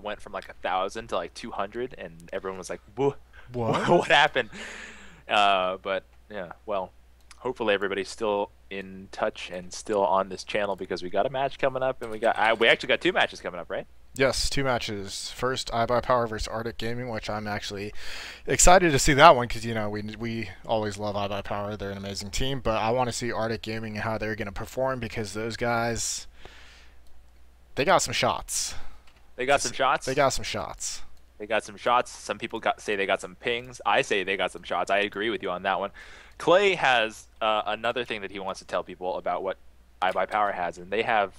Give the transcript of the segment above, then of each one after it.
went from like 1,000 to like 200, and everyone was like, "Whoa, What? what happened?" But yeah, well, hopefully everybody's still in touch and still on this channel because we got a match coming up, and we actually got 2 matches coming up, right? Yes, 2 matches. First, iBUYPOWER versus Artyk Gaming, which I'm actually excited to see that one because we always love iBUYPOWER. They're an amazing team, but I want to see Artyk Gaming and how they're going to perform because those guys, they got some shots. They got some They shots. got some shots. They got some shots. Some people say they got some pings. I say they got some shots. I agree with you on that one. Clay has another thing that he wants to tell people about what iBUYPOWER has, and they have,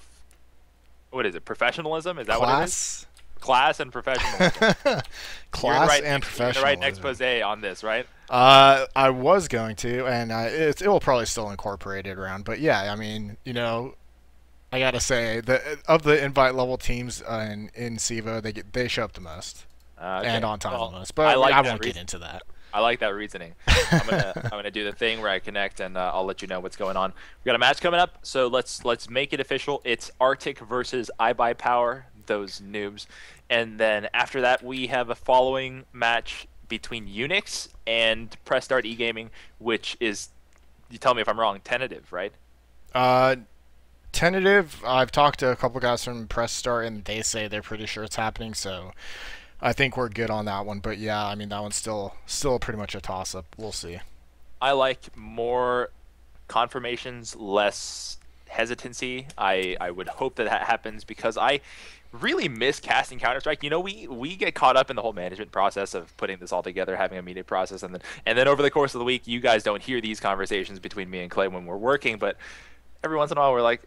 what is it? Professionalism? Is that what it is? Class. Class and professionalism. Class and You're the right professionalism. expose on this, right? I was going to, and it will probably still incorporate it around. But yeah, I mean, I gotta say that of the invite level teams in CEVO, they show up the most and Okay. on time Well, the most. I But like I that won't get reason. into that. I like that reasoning. I'm gonna do the thing where I connect, and I'll let you know what's going on. We got a match coming up, so let's make it official. It's Artyk versus iBUYPOWER, those noobs, and then after that we have a following match between Unix and Press Start E-Gaming, which is, you tell me if I'm wrong, tentative, right? Uh, Tentative. I've talked to a couple guys from Press Start, and they say they're pretty sure it's happening. So I think we're good on that one. But yeah, I mean that one's still pretty much a toss up. We'll see. I like more confirmations, less hesitancy. I would hope that that happens because I really miss casting Counter-Strike. We get caught up in the whole management process of putting this all together, having a media process, and then over the course of the week, you guys don't hear these conversations between me and Clay when we're working, but every once in a while we're like,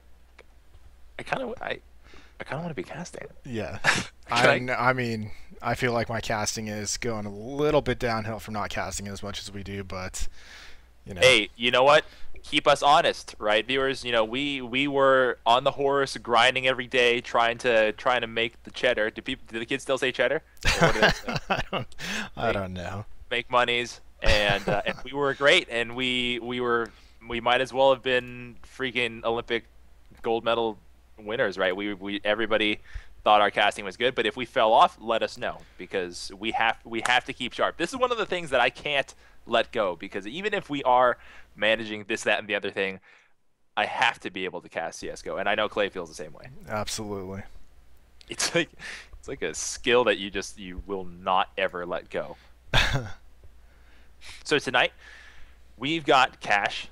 I kind of want to be casting. Yeah. Can I? I mean, I feel like my casting is going a little bit downhill from not casting as much as we do, but you know. Hey, you know what? Keep us honest, right, viewers? We were on the horse, grinding every day, trying to make the cheddar. Do the kids still say cheddar? Or what do they say? I don't I don't know. Make monies, and we were great, and we might as well have been freaking Olympic gold medal winners, right? We everybody thought our casting was good, but if we fell off, let us know because we have to keep sharp. This is one of the things that I can't let go because even if we are managing this, that, and the other thing, I have to be able to cast CS:GO, and I know Clay feels the same way. Absolutely. It's like a skill that you will not ever let go. So tonight we've got cash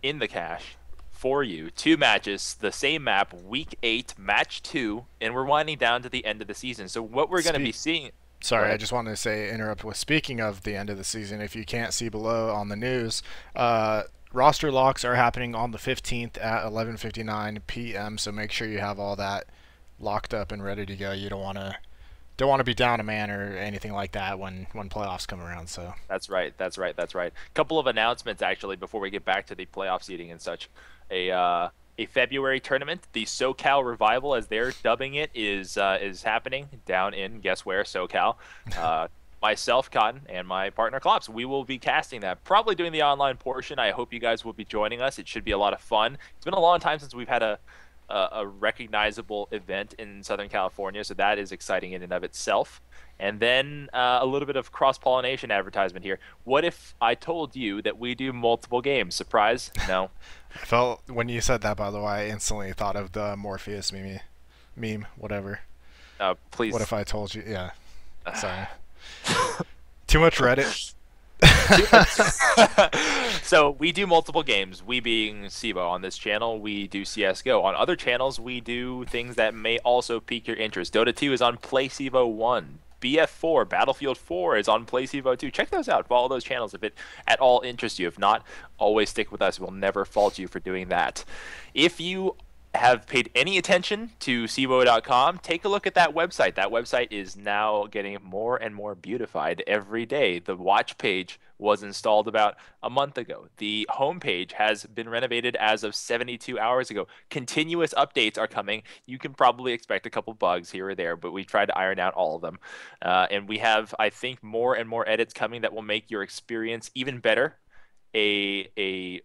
in the cash for you. 2 matches, the same map, week 8, match 2, and we're winding down to the end of the season. So what we're going to be seeing. Sorry, I just wanted to say, interrupt with speaking of the end of the season. If you can't see below on the news, roster locks are happening on the 15th at 11:59 p.m. So make sure you have all that locked up and ready to go. You don't want to be down a man or anything like that when playoffs come around. So That's right. That's right. That's right. Couple of announcements actually before we get back to the playoff seeding and such. A February tournament, the SoCal Revival, as they're dubbing it, is happening down in, guess where, SoCal. Myself, Cotton, and my partner Klops, we will be casting that. Probably doing the online portion. I hope you guys will be joining us. It should be a lot of fun. It's been a long time since we've had a recognizable event in Southern California, so that is exciting in and of itself. And then a little bit of cross-pollination advertisement here. What if I told you that we do multiple games? Surprise? No. I felt when you said that, by the way, I instantly thought of the Morpheus meme, whatever. Please. What if I told you? Yeah, sorry. Too much Reddit. So we do multiple games. We being CEVO on this channel, we do CS:GO. On other channels, we do things that may also pique your interest. Dota 2 is on Play CEVO 1. BF4, Battlefield 4 is on Play CEVO 2. Check those out. Follow those channels if it at all interests you. If not, always stick with us. We'll never fault you for doing that. If you have paid any attention to CEVO.com, take a look at that website. That website is now getting more and more beautified every day. The watch page was installed about a month ago. The homepage has been renovated as of 72 hours ago. Continuous updates are coming. You can probably expect a couple bugs here or there, but we tried to iron out all of them. And we have, I think, more and more edits coming that will make your experience even better. A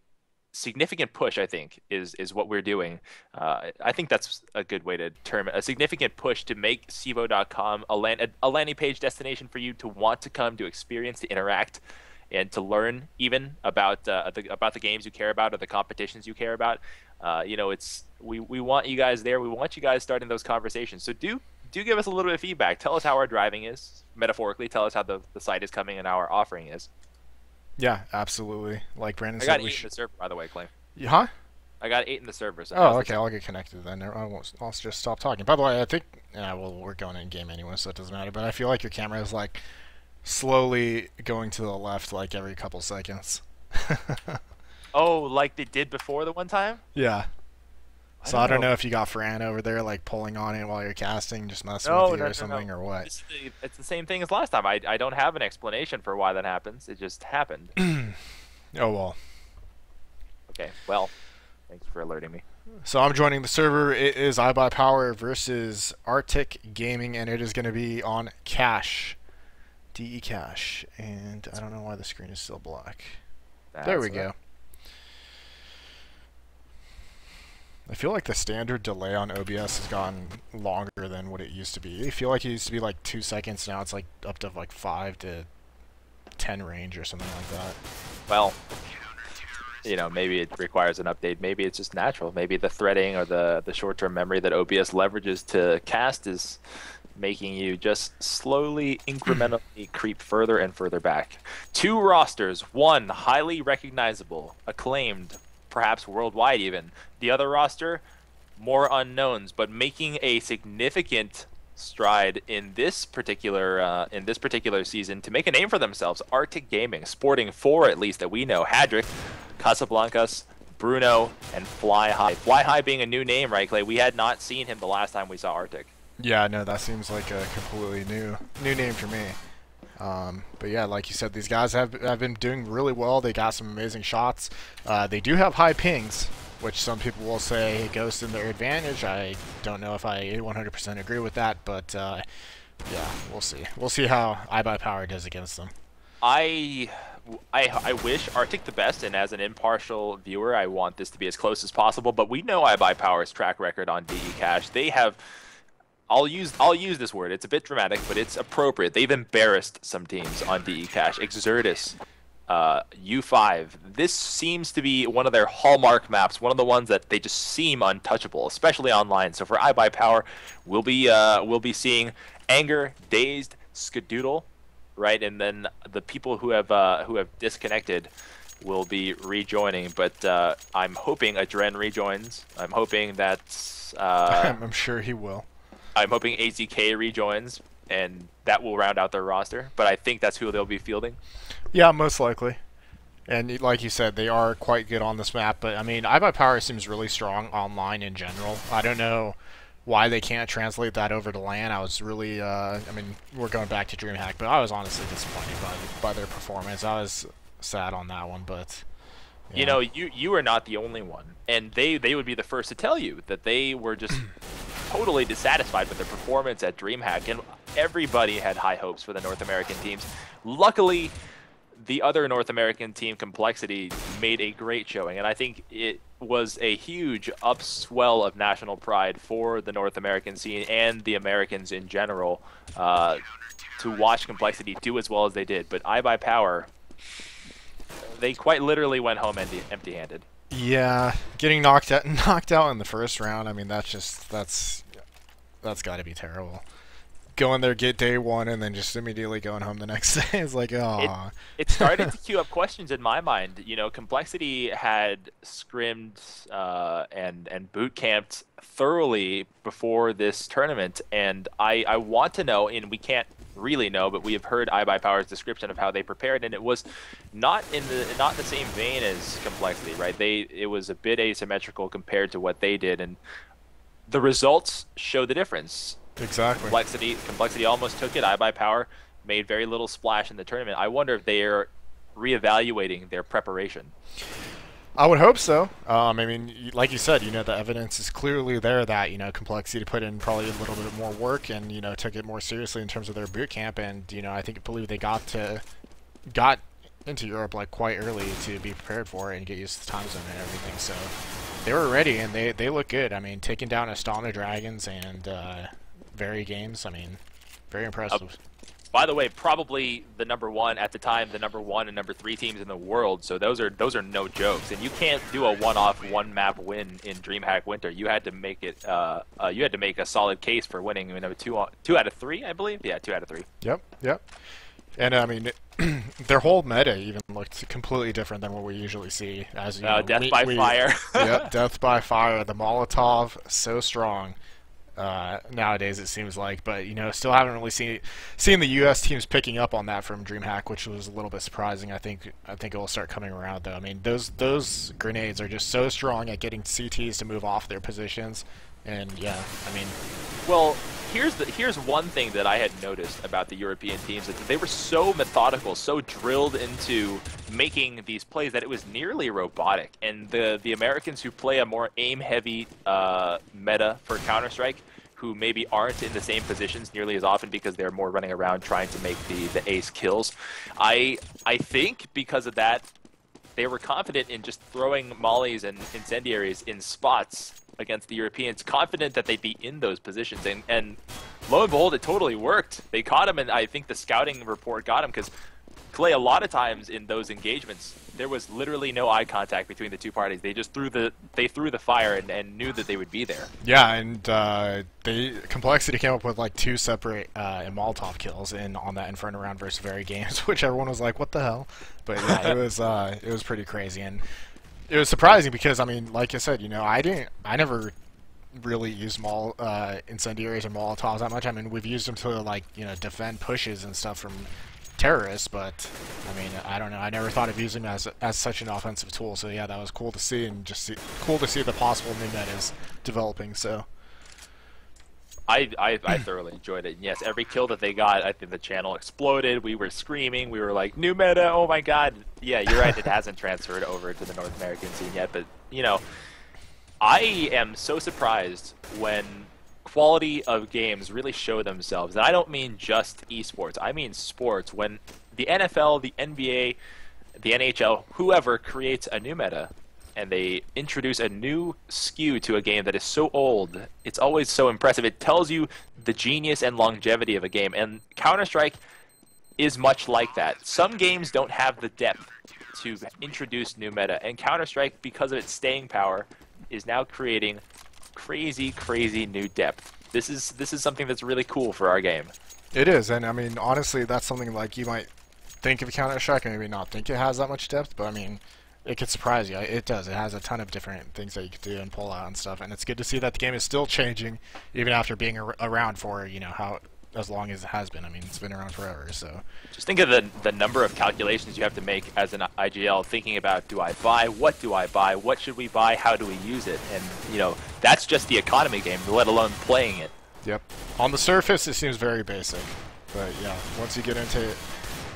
significant push, I think, is what we're doing. I think that's a good way to term it. A significant push to make CEVO.com a landing page destination for you to want to come, to experience, to interact, and to learn even about the games you care about or the competitions you care about. It's we want you guys there. We want you guys starting those conversations. So do give us a little bit of feedback. Tell us how our driving is, metaphorically. Tell us how the site is coming and how our offering is. Yeah, absolutely. Like Brandon I said, got 8 in the server, by the way, Clay. Huh? I got 8 in the server. So Oh, okay. I'll get connected then. I won't. I'll just stop talking. By the way, I think. Yeah, well, we're going in game anyway, so it doesn't matter. But I feel like your camera is like slowly going to the left, like every couple seconds. Oh, like they did before the one time? Yeah. So I I don't don't know know. if you got Fran over there, like pulling on it while you're casting, just messing No, with you no, or no, something, no. or what. It's the same thing as last time. I don't have an explanation for why that happens. It just happened. Oh well. Okay, well, thanks for alerting me. So I'm joining the server. It is iBUYPOWER versus Artyk Gaming, and it is going to be on Cash, DE Cash, and I don't know why the screen is still black. There we go. I feel like the standard delay on OBS has gotten longer than what it used to be. I feel like it used to be like 2 seconds. Now it's like up to like 5 to 10 range or something like that. Well, maybe it requires an update. Maybe it's just natural. Maybe the threading or the short-term memory that OBS leverages to cast is making you just slowly, incrementally creep further and further back. 2 rosters, one highly recognizable, acclaimed, perhaps worldwide even. The other roster, more unknowns, but making a significant stride in this particular season to make a name for themselves. Artyk Gaming, sporting 4 at least that we know: Hadrick, Casablancas, Bruno, and Fly High. Fly High being a new name, right, Clay? We had not seen him the last time we saw Artyk. Yeah, no, that seems like a completely new name for me. But yeah, like you said, these guys have been doing really well. They got some amazing shots. They do have high pings, which some people will say goes in their advantage. I don't know if I 100% agree with that, but yeah, we'll see. We'll see how iBUYPOWER does against them. I wish Artyk the best, and as an impartial viewer, I want this to be as close as possible. But we know iBUYPOWER's track record on DE Cash. They have. I'll use this word. It's a bit dramatic, but it's appropriate. They've embarrassed some teams on DE Cash. Exertus, U5. This seems to be one of their hallmark maps. One of the ones that they just seem untouchable, especially online. So for iBUYPOWER, we'll be seeing Anger, Dazed, Skadoodle, right, and then the people who have disconnected will be rejoining. But I'm hoping Adren rejoins. I'm hoping that I'm sure he will. I'm hoping AZK rejoins, and that will round out their roster. But I think that's who they'll be fielding. Yeah, most likely. And like you said, they are quite good on this map. But I mean, iBUYPOWER seems really strong online in general. I don't know why they can't translate that over to LAN. I was really, I mean, we're going back to DreamHack, but I was honestly disappointed by their performance. I was sad on that one, but yeah. You are not the only one, and they would be the first to tell you that they were just totally dissatisfied with their performance at DreamHack, and everybody had high hopes for the North American teams. Luckily, the other North American team, Complexity, made a great showing, and I think it was a huge upswell of national pride for the North American scene and the Americans in general to watch Complexity do as well as they did. But iBUYPOWER, they quite literally went home empty-handed. Yeah, getting knocked out in the first round. I mean, that's got to be terrible. Going there, get day 1, and then just immediately going home the next day is like, oh. It started to queue up questions in my mind. Complexity had scrimmed and boot camped thoroughly before this tournament, and I want to know, and we can't really know, but we have heard iBUYPOWER's description of how they prepared, and it was not the same vein as Complexity, right? It was a bit asymmetrical compared to what they did, and the results show the difference. Exactly. Complexity almost took it. iBUYPOWER made very little splash in the tournament. I wonder if they are reevaluating their preparation. I would hope so. I mean, like you said, the evidence is clearly there that, Complexity put in probably a little bit more work and, took it more seriously in terms of their boot camp. And, I believe they got into Europe like quite early to be prepared for it and get used to the time zone and everything. So they were ready, and they look good. I mean, taking down Astana Dragons and Very Games. I mean, very impressive. By the way, probably the number one at the time, the number 1 and number 3 teams in the world. So those are no jokes, and you can't do a one-off, one-map win in DreamHack Winter. You had to make it. You had to make a solid case for winning. I mean, two out of 3, I believe. Yeah, 2 out of 3. Yep. And I mean, their whole meta even looked completely different than what we usually see. As you know, Death by Fire. Yep, Death by Fire. The Molotov, so strong. Nowadays it seems like, but still haven't really seen the U.S. teams picking up on that from DreamHack, which was a little bit surprising. I think it will start coming around though. I mean, those grenades are just so strong at getting CTs to move off their positions, and yeah, I mean, well, here's one thing that I had noticed about the European teams, that they were so methodical, so drilled into making these plays that it was nearly robotic. And the Americans who play a more aim-heavy meta for Counter-Strike, who maybe aren't in the same positions nearly as often because they're more running around trying to make the ace kills, I think because of that, they were confident in just throwing mollies and incendiaries in spots against the Europeans, confident that they'd be in those positions, and lo and behold, it totally worked. They caught him, and I think the scouting report got him, because Clay, a lot of times in those engagements, there was literally no eye contact between the two parties. They just threw the fire and knew that they would be there. Yeah, and Complexity came up with like 2 separate Molotov kills on that Inferno round versus Very Games, which everyone was like, "What the hell?" But yeah, it was pretty crazy, and it was surprising because, I mean, like I said, I never really used incendiaries and Molotovs that much. I mean, we've used them to like defend pushes and stuff from terrorists, but I mean, I don't know. I never thought of using them as such an offensive tool. So yeah, that was cool to see, and cool to see the possible new meta is developing. So I thoroughly enjoyed it. And yes, every kill that they got, I think the channel exploded. We were screaming. We were like, new meta, oh my god. Yeah, you're right, it hasn't transferred over to the North American scene yet, but I am so surprised when quality of games really show themselves. And I don't mean just esports, I mean sports. When the NFL, the NBA, the NHL, whoever creates a new meta, and they introduce a new SKU to a game that is so old, it's always so impressive. It tells you the genius and longevity of a game, and Counter-Strike is much like that. Some games don't have the depth to introduce new meta, and Counter-Strike, because of its staying power, is now creating crazy new depth. This is something that's really cool for our game. It is, and I mean, honestly, that's something like you might think of Counter-Strike and maybe not think it has that much depth, but I mean, it could surprise you. It does. It has a ton of different things that you could do and pull out and stuff, and it's good to see that the game is still changing, even after being around for as long as it has been. I mean, it's been around forever. So just think of the number of calculations you have to make as an IGL, thinking about, do I buy? What do I buy? What should we buy? How do we use it? And that's just the economy game, let alone playing it. Yep. On the surface, it seems very basic, but yeah, once you get into it,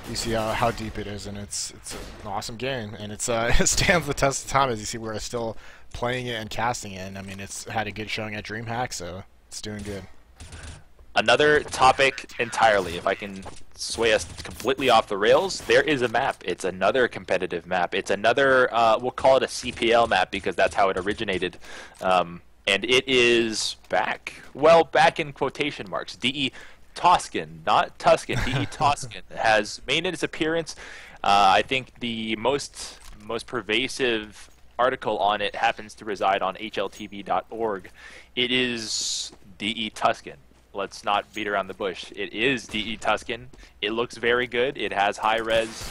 you see how deep it is, and it's an awesome game, and it stands the test of time, as you see we're still playing it and casting it, and I mean, it's had a good showing at DreamHack, so it's doing good. Another topic entirely, if I can sway us completely off the rails, there is a map. It's another competitive map. It's another, we'll call it a CPL map because that's how it originated. And it is back. Well, back in quotation marks. DE Toscan, not Tuscan. DE Toscan has made its appearance. I think the most pervasive article on it happens to reside on hltv.org. It is DE Tuscan. Let's not beat around the bush. It is DE Tuscan. It looks very good. It has high-res,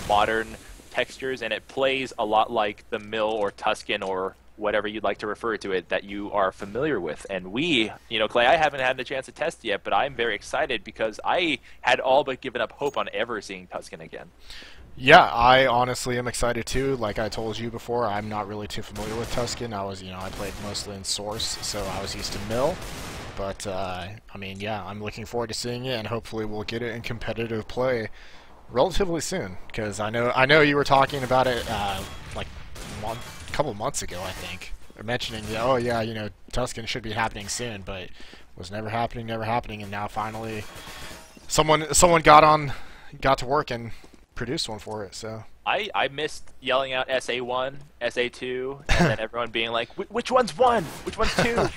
modern textures, and it plays a lot like the Mill or Tuscan or whatever you'd like to refer to it that you are familiar with. And we, Clay, I haven't had a chance to test yet, but I'm very excited because I had all but given up hope on ever seeing Tuscan again. Yeah, I honestly am excited too. Like I told you before, I'm not really too familiar with Tuscan. I played mostly in Source, so I was used to Mill. But, I mean, yeah, I'm looking forward to seeing it, and hopefully we'll get it in competitive play relatively soon. Because I know you were talking about it, like a couple months ago, I think. Or mentioning, oh yeah, Tuscan should be happening soon, but it was never happening, and now finally someone got to work and produced one for it. So I missed yelling out SA1, SA2, and then everyone being like, which one's one? Which one's two?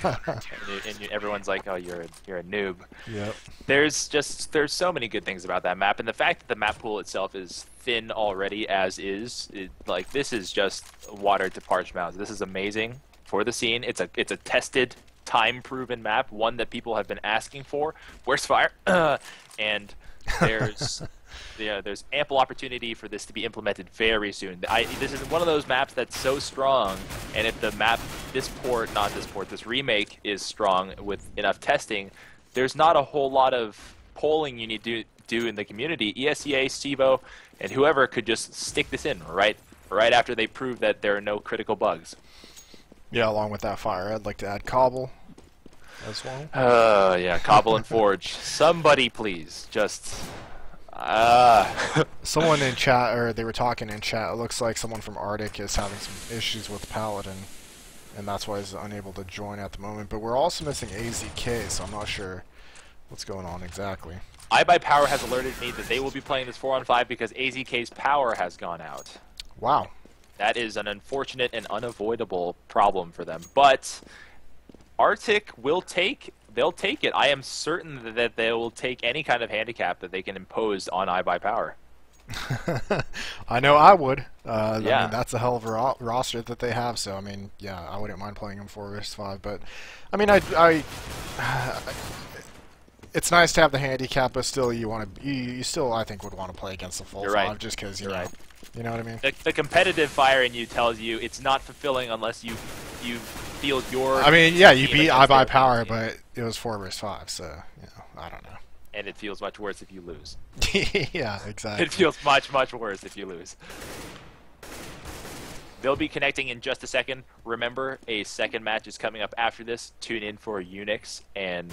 And everyone's like, oh, you're a noob. yep. There's so many good things about that map, and the fact that the map pool itself is thin already as is, like, this is just water to parched mouths. This is amazing for the scene. It's a tested, time-proven map, one that people have been asking for. Where's fire? And there's there's ample opportunity for this to be implemented very soon. This is one of those maps that's so strong, and if the map, this remake is strong with enough testing, there's not a whole lot of polling you need to do in the community. ESEA, CEVO, and whoever could just stick this in right after they prove that there are no critical bugs. Yeah, along with that fire, I'd like to add Cobble as well. Yeah, Cobble and Forge. Somebody please, just... Someone in chat, or they were talking in chat, it looks like someone from Artyk is having some issues with Paladin, and that's why he's unable to join at the moment. But we're also missing AZK, so I'm not sure what's going on exactly. iBUYPOWER has alerted me that they will be playing this 4-on-5 because AZK's power has gone out. Wow. That is an unfortunate and unavoidable problem for them. But Artyk they'll take it. I am certain that they will take any kind of handicap that they can impose on iBUYPOWER. I know I would. I Yeah. mean, that's a hell of a roster that they have, so I mean, yeah, I wouldn't mind playing them 4 vs 5, but I mean, it's nice to have the handicap, but still, you still, I think, would want to play against the full 5, right. just because, you You're know, right. you know what I mean? The competitive fire in you tells you it's not fulfilling unless you feel your... I mean, yeah, you beat against their iBUYPOWER, team. but it was 4 vs 5, so, you know, I don't know. And it feels much worse if you lose. Yeah, exactly. It feels much, much worse if you lose. They'll be connecting in just a second. Remember, a second match is coming up after this. Tune in for Unix and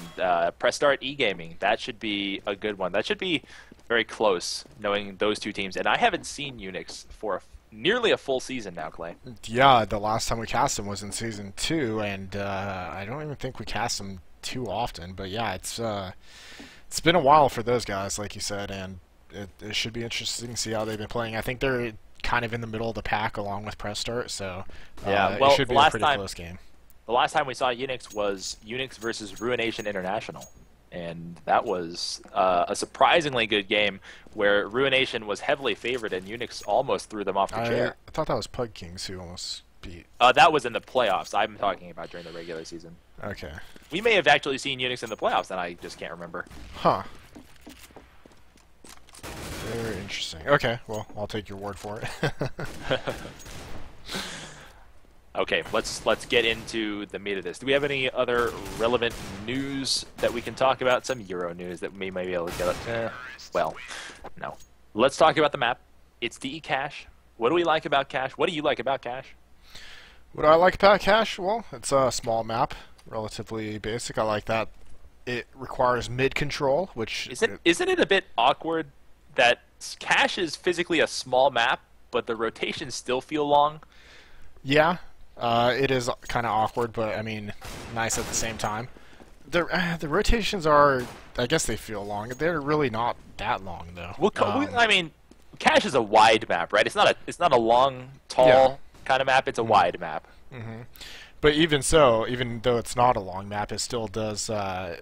press start eGaming. That should be a good one. That should be very close, knowing those two teams. And I haven't seen Unix for nearly a full season now, Clay. Yeah, the last time we cast him was in Season 2, and I don't even think we cast him too often. But yeah, it's been a while for those guys, like you said, and it should be interesting to see how they've been playing. I think they're kind of in the middle of the pack along with Press Start, so yeah, well, it should be a pretty close game. The last time we saw Unix was Unix versus Ruination International, and that was a surprisingly good game where Ruination was heavily favored and Unix almost threw them off the chair. I thought that was Pug Kings who almost beat. That was in the playoffs. I'm talking about during the regular season. Okay. We may have actually seen Unix in the playoffs, and I just can't remember. Huh. Very interesting. Okay, well, I'll take your word for it. Okay, let's get into the meat of this. Do we have any other relevant news that we can talk about? Some Euro news that we may be able to get. Well, no. Let's talk about the map. It's DE Cache. What do we like about Cache? What do you like about Cache? What do I like about Cache? Well, it's a small map, relatively basic. I like that it requires mid control, which isn't it a bit awkward that Cache is physically a small map, but the rotations still feel long? Yeah, it is kind of awkward, but I mean, nice at the same time. The rotations are, I guess they feel long. They're really not that long though. Well, I mean, Cache is a wide map, right? It's not a long, tall kind of map. It's a wide map. Mm-hmm. But even so, even though it's not a long map, it still does. I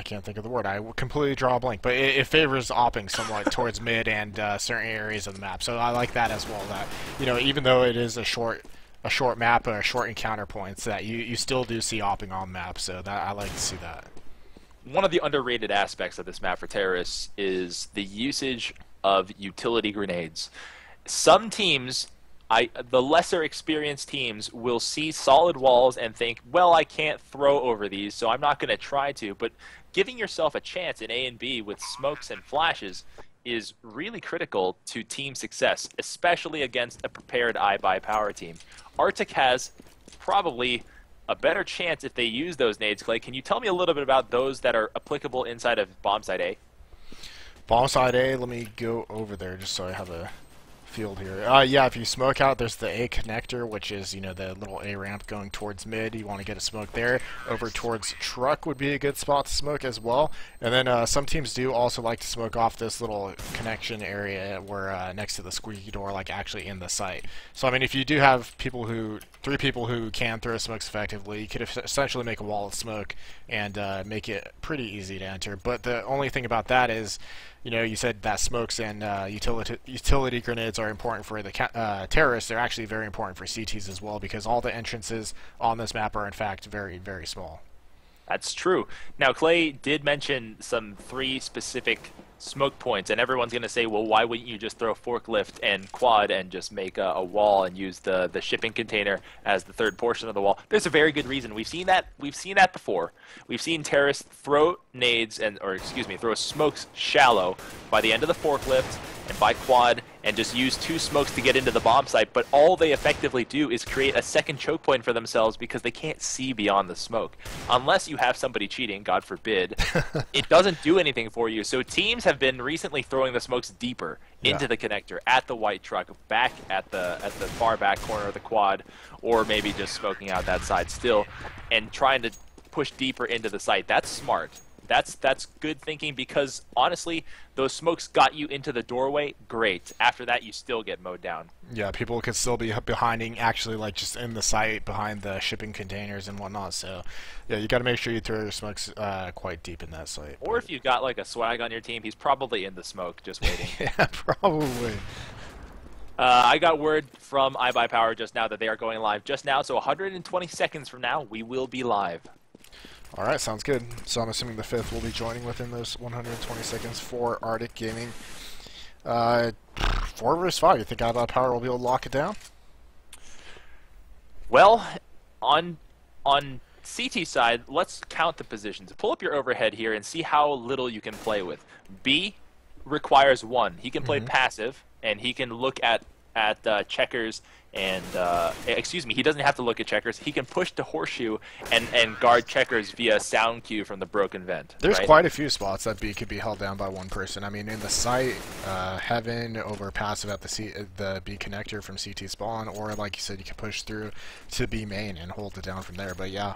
can't think of the word. I will completely draw a blank. But it favors opping somewhat towards mid and certain areas of the map. So I like that as well. That, you know, even though it is a short map or short encounter points, that you still do see opping on the map. So that I like to see that. One of the underrated aspects of this map for terrorists is the usage of utility grenades. Some teams, the lesser experienced teams, will see solid walls and think, well, I can't throw over these, so I'm not going to try to. But giving yourself a chance in A and B with smokes and flashes is really critical to team success, especially against a prepared iBUYPOWER team. Artyk has probably a better chance if they use those nades. Clay, can you tell me a little bit about those that are applicable inside of bomb site A? Bomb site A, let me go over there just so I have a field here. Yeah, if you smoke out, there's the A connector, which is, you know, the little A ramp going towards mid. You want to get a smoke there. Over towards truck would be a good spot to smoke as well. And then some teams do also like to smoke off this little connection area where next to the squeaky door, like actually in the site. So I mean, if you do have three people who can throw smokes effectively, you could essentially make a wall of smoke and make it pretty easy to enter. But the only thing about that is, you know, you said that smokes and utility grenades are important for the terrorists. They're actually very important for CTs as well, because all the entrances on this map are in fact very, very small. That's true. Now, Clay did mention some 3 specific smoke points, and everyone's going to say, well, why wouldn't you just throw forklift and quad and just make a wall and use the shipping container as the third portion of the wall? There's a very good reason. We've seen that before. We've seen terrorists throw nades throw smokes shallow by the end of the forklift and by quad, and just use 2 smokes to get into the bomb site, but all they effectively do is create a second choke point for themselves because they can't see beyond the smoke. Unless you have somebody cheating, God forbid, it doesn't do anything for you. So teams have been recently throwing the smokes deeper into the connector, at the white truck, back at the far back corner of the quad, or maybe just smoking out that side still, and trying to push deeper into the site. That's smart. That's good thinking, because honestly, those smokes got you into the doorway, great. After that, you still get mowed down. Yeah, people could still be behinding, actually, like just in the site behind the shipping containers and whatnot. So, yeah, you got to make sure you throw your smokes quite deep in that site. Or if you've got like a swag on your team, he's probably in the smoke, just waiting. Yeah, probably. I got word from iBUYPOWER just now that they are going live just now. So 120 seconds from now, we will be live. All right, sounds good. So I'm assuming the 5th will be joining within those 120 seconds for Artyk Gaming. 4 versus 5. You think iBUYPOWER will be able to lock it down? Well, on CT side, let's count the positions. Pull up your overhead here and see how little you can play with. B requires 1. He can play passive, and he can look at checkers and he doesn't have to look at checkers. He can push to horseshoe and guard checkers via sound cue from the broken vent. There's right? quite a few spots that B could be held down by 1 person. I mean, in the site, heaven over passive at the B connector from CT spawn, or like you said, you can push through to B main and hold it down from there. But yeah.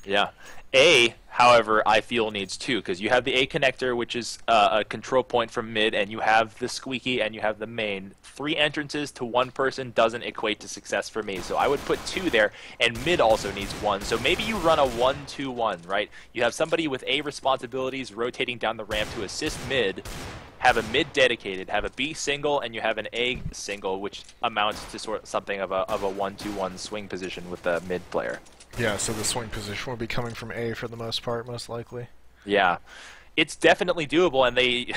Yeah. A, however, I feel needs 2, because you have the A connector, which is a control point from mid, and you have the squeaky, and you have the main. 3 entrances to 1 person doesn't equate to success for me, so I would put 2 there, and mid also needs 1. So maybe you run a 1-2-1, right? You have somebody with A responsibilities rotating down the ramp to assist mid, have a mid dedicated, have a B single, and you have an A single, which amounts to sort of something of a 1-2-1 swing position with the mid player. Yeah, so the swing position will be coming from A for the most part, most likely. Yeah, it's definitely doable, and they,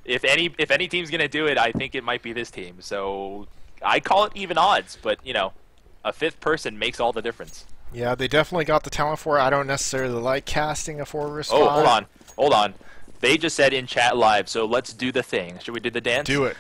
if any team's gonna do it, I think it might be this team. So I call it even odds, but you know, a 5th person makes all the difference. Yeah, they definitely got the talent for it. I don't necessarily like casting a 4 versus 5. Oh, hold on. They just said in chat live, so let's do the thing. Should we do the dance? Do it.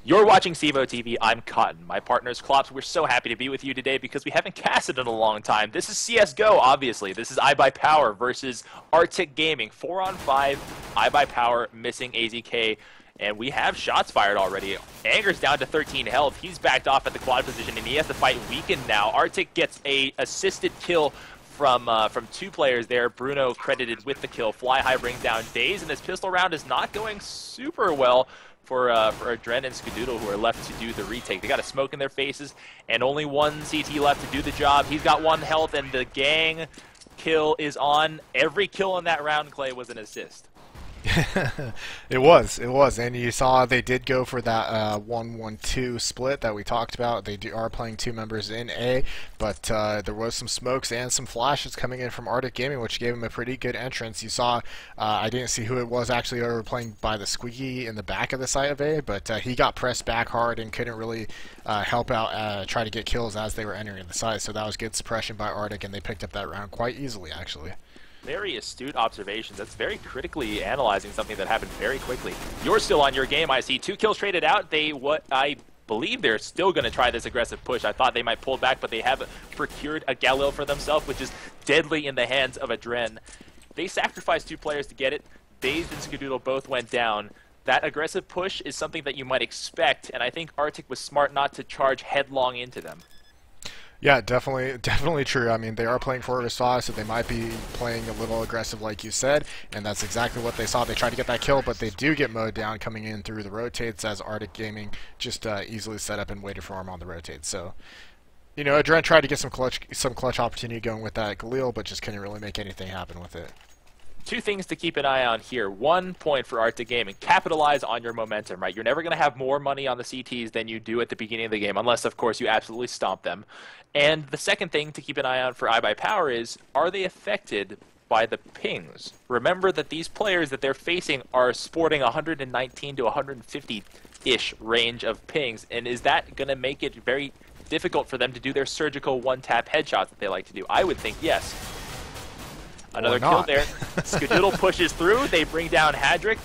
You're watching CEVO TV. I'm Cotton. My partner's Klops. We're so happy to be with you today because we haven't casted in a long time. This is CSGO, obviously. This is iBUYPOWER versus Artyk Gaming. 4-on-5. iBUYPOWER missing AZK. And we have shots fired already. Anger's down to 13 health. He's backed off at the quad position, and he has to fight weakened now. Artyk gets a assisted kill from 2 players there. Bruno credited with the kill. Fly High brings down Daze, and this pistol round is not going super well for Adren and Skadoodle, who are left to do the retake. They got a smoke in their faces, and only 1 CT left to do the job. He's got 1 health, and the gang kill is on. Every kill in that round, Clay, was an assist. It was, and you saw they did go for that 1-1-2 split that we talked about. They are playing 2 members in A, but there was some smokes and some flashes coming in from Artyk Gaming, which gave him a pretty good entrance. You saw, I didn't see who it was actually over playing by the squeaky in the back of the site of A, but he got pressed back hard and couldn't really help out, try to get kills as they were entering the site. So that was good suppression by Artyk, and they picked up that round quite easily, actually. Very astute observations. That's very critically analyzing something that happened very quickly. You're still on your game. I see 2 kills traded out. I believe they're still going to try this aggressive push. I thought they might pull back, but they have procured a Galil for themselves, which is deadly in the hands of Adren. They sacrificed 2 players to get it. Dazed and Skadoodle both went down. that aggressive push is something that you might expect, and I think Artyk was smart not to charge headlong into them. Yeah, definitely true. I mean, they are playing 4 vs 5, so they might be playing a little aggressive, like you said, and that's exactly what they saw. They tried to get that kill, but they do get mowed down coming in through the rotates, as Artyk Gaming just easily set up and waited for him on the rotate. So, you know, Adren tried to get some clutch opportunity going with that Galil, but just couldn't really make anything happen with it. 2 things to keep an eye on here. 1 point for Artyk Gaming. Capitalize on your momentum, right? You're never going to have more money on the CTs than you do at the beginning of the game, unless, of course, you absolutely stomp them. And the second thing to keep an eye on for iBUYPOWER is, are they affected by the pings? Remember that these players that they're facing are sporting 119 to 150-ish range of pings, and is that going to make it very difficult for them to do their surgical one-tap headshots that they like to do? I would think yes. Another kill there. Skadoodle pushes through. They bring down Hadrick.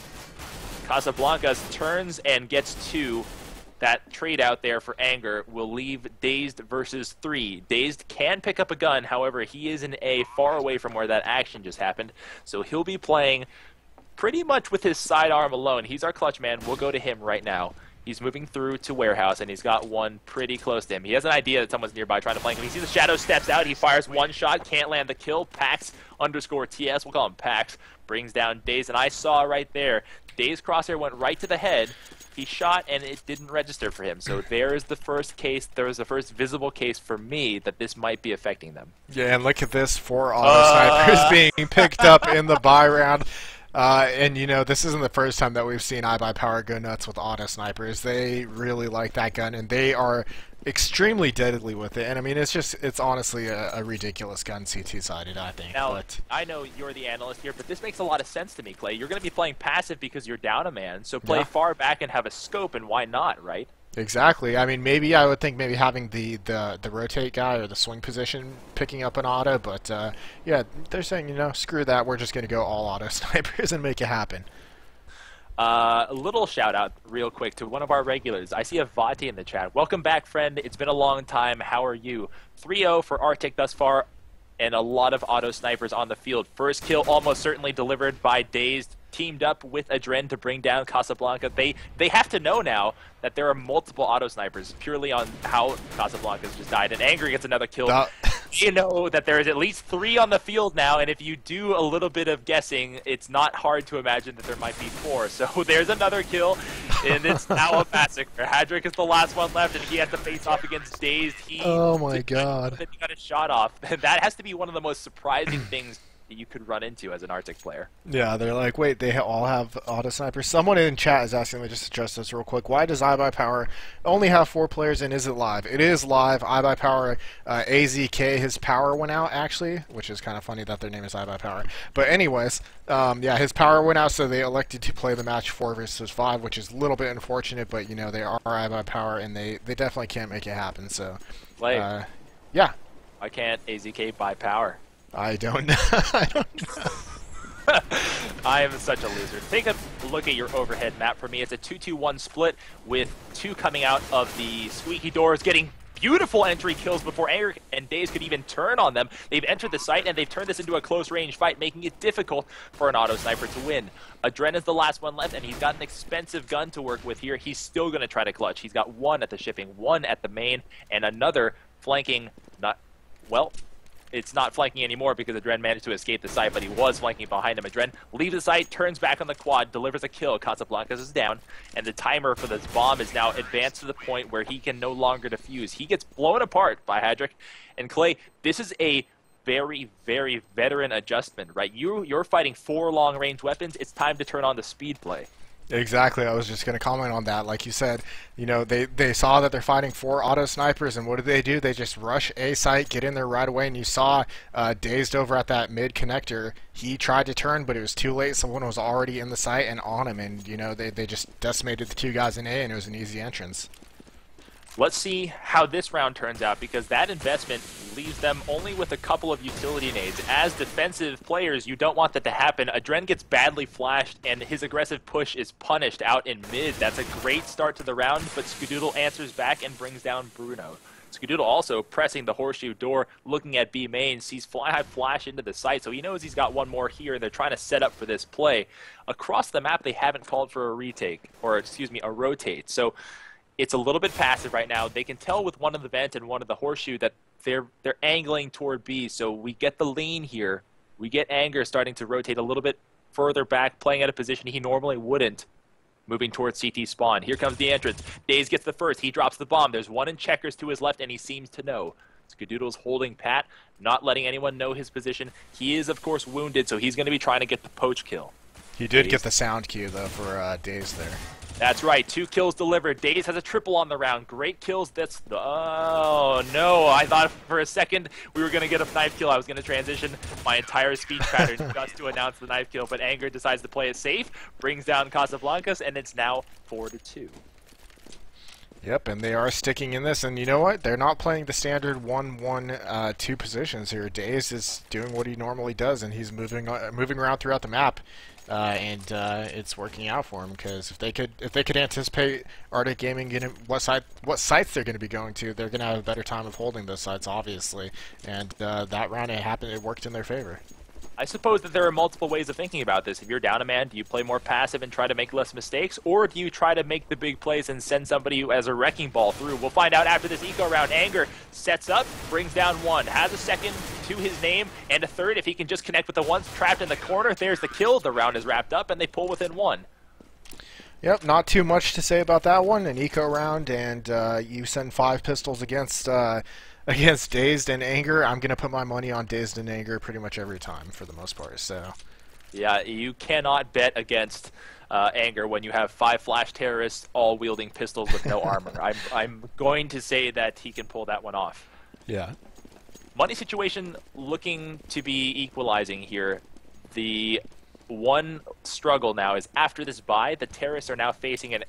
Casablancas turns and gets 2. That trade out there for Anger will leave Dazed versus 3. Dazed can pick up a gun, however, he is in A, far away from where that action just happened. So he'll be playing pretty much with his sidearm alone. He's our clutch man. We'll go to him right now. He's moving through to warehouse, and he's got one pretty close to him. He has an idea that someone's nearby trying to flank him. He sees the shadow, steps out, he fires 1 shot, can't land the kill. Pax_TS, we'll call him Pax, brings down Daze, and I saw right there, Daze crosshair went right to the head. He shot, and it didn't register for him. So there is the first case, there was the first visible case for me that this might be affecting them. Yeah, and look at this, 4 auto snipers being picked up in the buy round. And, you know, this isn't the first time that we've seen iBUYPOWER go nuts with auto snipers. They really like that gun, and they are extremely deadly with it. And, I mean, it's honestly a ridiculous gun CT-sided, I think. Now, but I know you're the analyst here, but this makes a lot of sense to me, Clay. You're going to be playing passive because you're down a man, so play far back and have a scope, and why not, right? Exactly. I mean, maybe I would think maybe having the rotate guy or the swing position picking up an auto, but yeah, they're saying, you know, screw that. We're just going to go all auto snipers and make it happen. A little shout out real quick to one of our regulars. I see a Vati in the chat. Welcome back, friend. It's been a long time. How are you? 3-0 for Artyk thus far, and a lot of auto snipers on the field. First kill almost certainly delivered by Dazed. Teamed up with Adren to bring down Casablanca. They have to know now that there are multiple auto snipers purely on how Casablanca's just died. And Angry gets another kill. You know that there is at least 3 on the field now, and if you do a little bit of guessing, it's not hard to imagine that there might be 4. So there's another kill, and it's now a massacre. Hadrick is the last one left, and he has to face off against Dazed. Oh my god. He got his shot off. That has to be one of the most surprising things you could run into as an Artyk player. Yeah, they're like, wait, they all have auto snipers. Someone in chat is asking me, just address this real quick. Why does iBUYPOWER only have 4 players, and is it live? It is live. iBUYPOWER, AZK, his power went out, actually, which is kind of funny that their name is iBUYPOWER. But anyways, yeah, his power went out, so they elected to play the match 4 versus 5, which is a little bit unfortunate, but, you know, they are iBUYPOWER, and they definitely can't make it happen, so, yeah. Why can't AZK buy power? I don't know. I don't know. I am such a loser. Take a look at your overhead map for me. It's a 2-2-1 split with 2 coming out of the squeaky doors, getting beautiful entry kills before Anger and Daze could even turn on them. They've entered the site, and they've turned this into a close-range fight, making it difficult for an auto sniper to win. Adren is the last one left, and he's got an expensive gun to work with here. He's still going to try to clutch. He's got 1 at the shipping, 1 at the main, and another flanking, it's not flanking anymore because Adren managed to escape the site, but he was flanking behind him. Adren leaves the site, turns back on the quad, delivers a kill. Casablancas is down, and the timer for this bomb is now advanced to the point where he can no longer defuse. He gets blown apart by Hadrick. And Clay, this is a very, very veteran adjustment, right? You're fighting 4 long-range weapons. It's time to turn on the speed play. Exactly. I was just going to comment on that. Like you said, you know, they saw that they're fighting 4 auto snipers, and what do? They just rush A site, get in there right away, and you saw Dazed over at that mid connector. He tried to turn, but it was too late. Someone was already in the site and on him, and, you know, they just decimated the 2 guys in A, and it was an easy entrance. Let's see how this round turns out, because that investment leaves them only with a couple of utility nades. As defensive players, you don't want that to happen. Adren gets badly flashed, and his aggressive push is punished out in mid. That's a great start to the round, but Skadoodle answers back and brings down Bruno. Skadoodle also pressing the horseshoe door, looking at B main, sees Fly High flash into the site, so he knows he's got one more here, and they're trying to set up for this play. Across the map, they haven't called for a retake, or excuse me, a rotate. So it's a little bit passive right now. They can tell with one of the vent and one of the horseshoe that they're angling toward B, so we get the lean here. We get Anger starting to rotate a little bit further back, playing at a position he normally wouldn't. Moving towards CT spawn. Here comes the entrance. Daze gets the first. He drops the bomb. There's one in checkers to his left, and he seems to know. Skadoodle's holding pat, not letting anyone know his position. He is, of course, wounded, so he's going to be trying to get the poach kill. He did get the sound cue, though, for Daze there. That's right. 2 kills delivered. Daze has a triple on the round. Great kills. That's... Oh, no. I thought for a second we were going to get a knife kill. I was going to transition my entire speech pattern just to announce the knife kill, but Anger decides to play it safe, brings down Casablancas, and it's now 4-2. Yep, and they are sticking in this, and you know what? They're not playing the standard 1-1-2 positions here. Daze is doing what he normally does, and he's moving around throughout the map. And it's working out for him, because if they could anticipate Artyk Gaming getting what sites they're going to be going to, they're going to have a better time of holding those sites, obviously. And that round it worked in their favor. I suppose that there are multiple ways of thinking about this. If you're down a man, do you play more passive and try to make less mistakes, or do you try to make the big plays and send somebody as a wrecking ball through? We'll find out after this eco round. Anger sets up, brings down one, has a second to his name, and a third. If he can just connect with the ones trapped in the corner, there's the kill. The round is wrapped up, and they pull within one. Yep, not too much to say about that one. An eco round, and you send 5 pistols against Dazed and Anger. I'm going to put my money on Dazed and Anger pretty much every time, for the most part. So, yeah, you cannot bet against Anger when you have 5 flash terrorists all wielding pistols with no armor. I'm going to say that he can pull that one off. Yeah. Money situation looking to be equalizing here. The one struggle now is after this buy, the terrorists are now facing an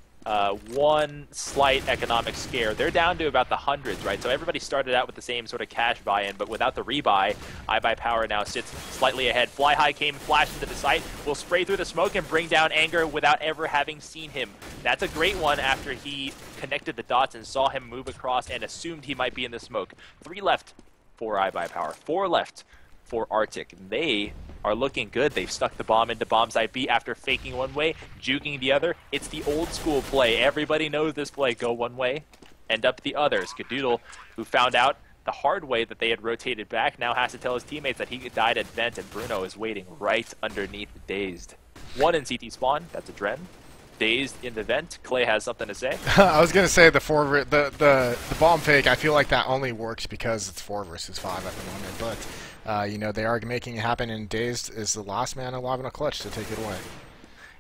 one slight economic scare. They're down to about the hundreds, right? So everybody started out with the same sort of cash buy-in, but without the rebuy, iBUYPOWER now sits slightly ahead. Fly High came, flashed into the site, will spray through the smoke and bring down Anger without ever having seen him. That's a great one after he connected the dots and saw him move across and assumed he might be in the smoke. 3 left for iBUYPOWER, 4 left for Artyk. They are looking good. They've stuck the bomb into bomb site B after faking one way, juking the other. It's the old school play. Everybody knows this play. Go one way, end up the other. Skadoodle, who found out the hard way that they had rotated back, now has to tell his teammates that he died at vent, and Bruno is waiting right underneath Dazed. 1 in CT spawn. That's a Dren. Dazed in the vent. Clay has something to say. I was gonna say the bomb fake. I feel like that only works because it's 4 versus 5 at the moment, but you know, they are making it happen, and Dazed is the last man alive in a clutch to take it away.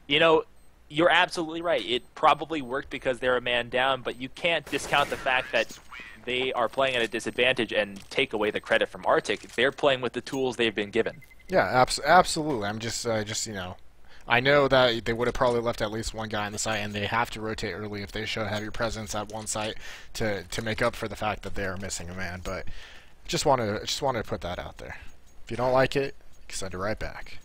You know, you're absolutely right. It probably worked because they're a man down, but you can't discount the fact that they are playing at a disadvantage and take away the credit from Artyk. They're playing with the tools they've been given. Yeah, absolutely. I'm just you know, I know that they would have probably left at least one guy on the site, and they have to rotate early if they show heavy presence at one site to make up for the fact that they are missing a man. But just wanted to put that out there. If you don't like it, send it right back.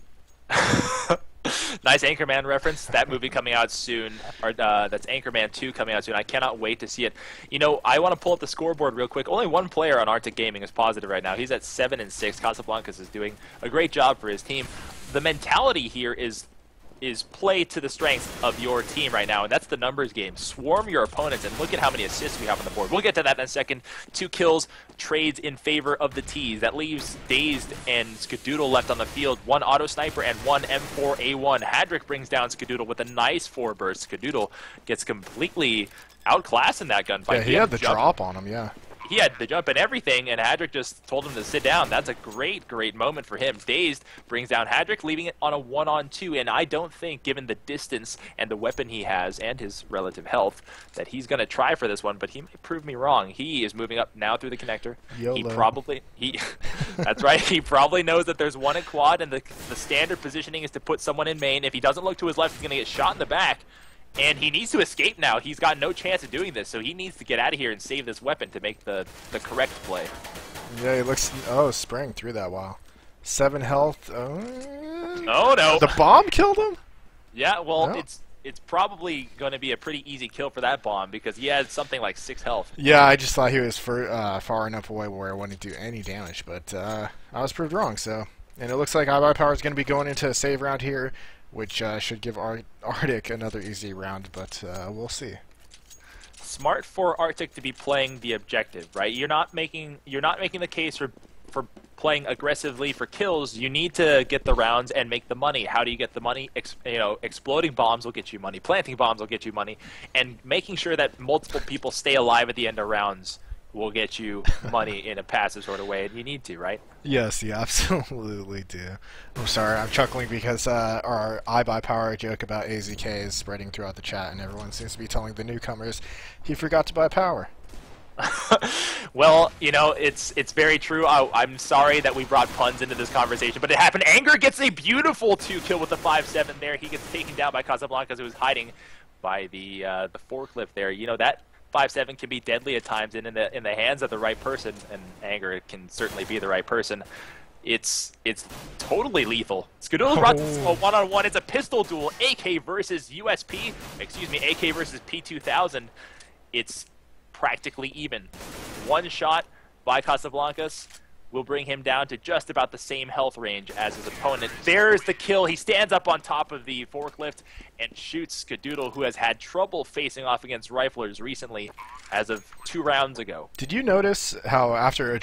Nice Anchorman reference. That movie coming out soon. Or that's Anchorman 2 coming out soon. I cannot wait to see it. You know, I want to pull up the scoreboard real quick. Only one player on Artyk Gaming is positive right now. He's at 7-6. Casablancas is doing a great job for his team. The mentality here is play to the strengths of your team right now, and that's the numbers game. Swarm your opponents, and look at how many assists we have on the board. We'll get to that in a second. 2 kills, trades in favor of the T's. That leaves Dazed and Skadoodle left on the field. 1 auto sniper and 1 M4A1. Hadrick brings down Skadoodle with a nice 4 burst. Skadoodle gets completely outclassed in that gunfight. Yeah, he had the drop on him, yeah. He had the jump and everything, and Hadrick just told him to sit down. That's a great, great moment for him. Dazed brings down Hadrick, leaving it on a 1-on-2, and I don't think, given the distance and the weapon he has and his relative health, that he's going to try for this one, but he may prove me wrong. He is moving up now through the connector. YOLO. That's right, he probably knows that there's one at quad, and the standard positioning is to put someone in main. If he doesn't look to his left, he's going to get shot in the back. And he needs to escape now. He's got no chance of doing this, so he needs to get out of here and save this weapon to make the correct play. Yeah, he looks... Oh, spraying through that, wow. 7 health. Oh, no. The bomb killed him? Yeah, well, No. it's probably going to be a pretty easy kill for that bomb because he had something like 6 health. Yeah, I just thought he was far enough away where I wouldn't do any damage, but I was proved wrong. So, and it looks like iBUYPOWER is going to be going into a save round here, which should give Artyk another easy round, but we'll see. Smart for Artyk to be playing the objective, right? You're not making the case for playing aggressively for kills. You need to get the rounds and make the money. How do you get the money? Exploding bombs will get you money. Planting bombs will get you money. And making sure that multiple people stay alive at the end of rounds will get you money in a passive sort of way, and you need to, right? Yes, you absolutely do. I'm sorry, I'm chuckling because our iBUYPOWER joke about AZK is spreading throughout the chat, and everyone seems to be telling the newcomers he forgot to buy power. Well, it's very true. I'm sorry that we brought puns into this conversation, but it happened. Anger gets a beautiful 2-kill with the 5-7 there. He gets taken down by Casablanca as he was hiding by the forklift there. That 5-7 can be deadly at times, and in the hands of the right person, and Anger can certainly be the right person. It's totally lethal. Skadoodle brought this a one-on-one. It's a pistol duel. AK versus USP. Excuse me, AK versus P2000. It's practically even. One shot by Casablancas will bring him down to just about the same health range as his opponent. There's the kill. He stands up on top of the forklift and shoots Skadoodle, who has had trouble facing off against riflers recently as of 2 rounds ago. Did you notice how after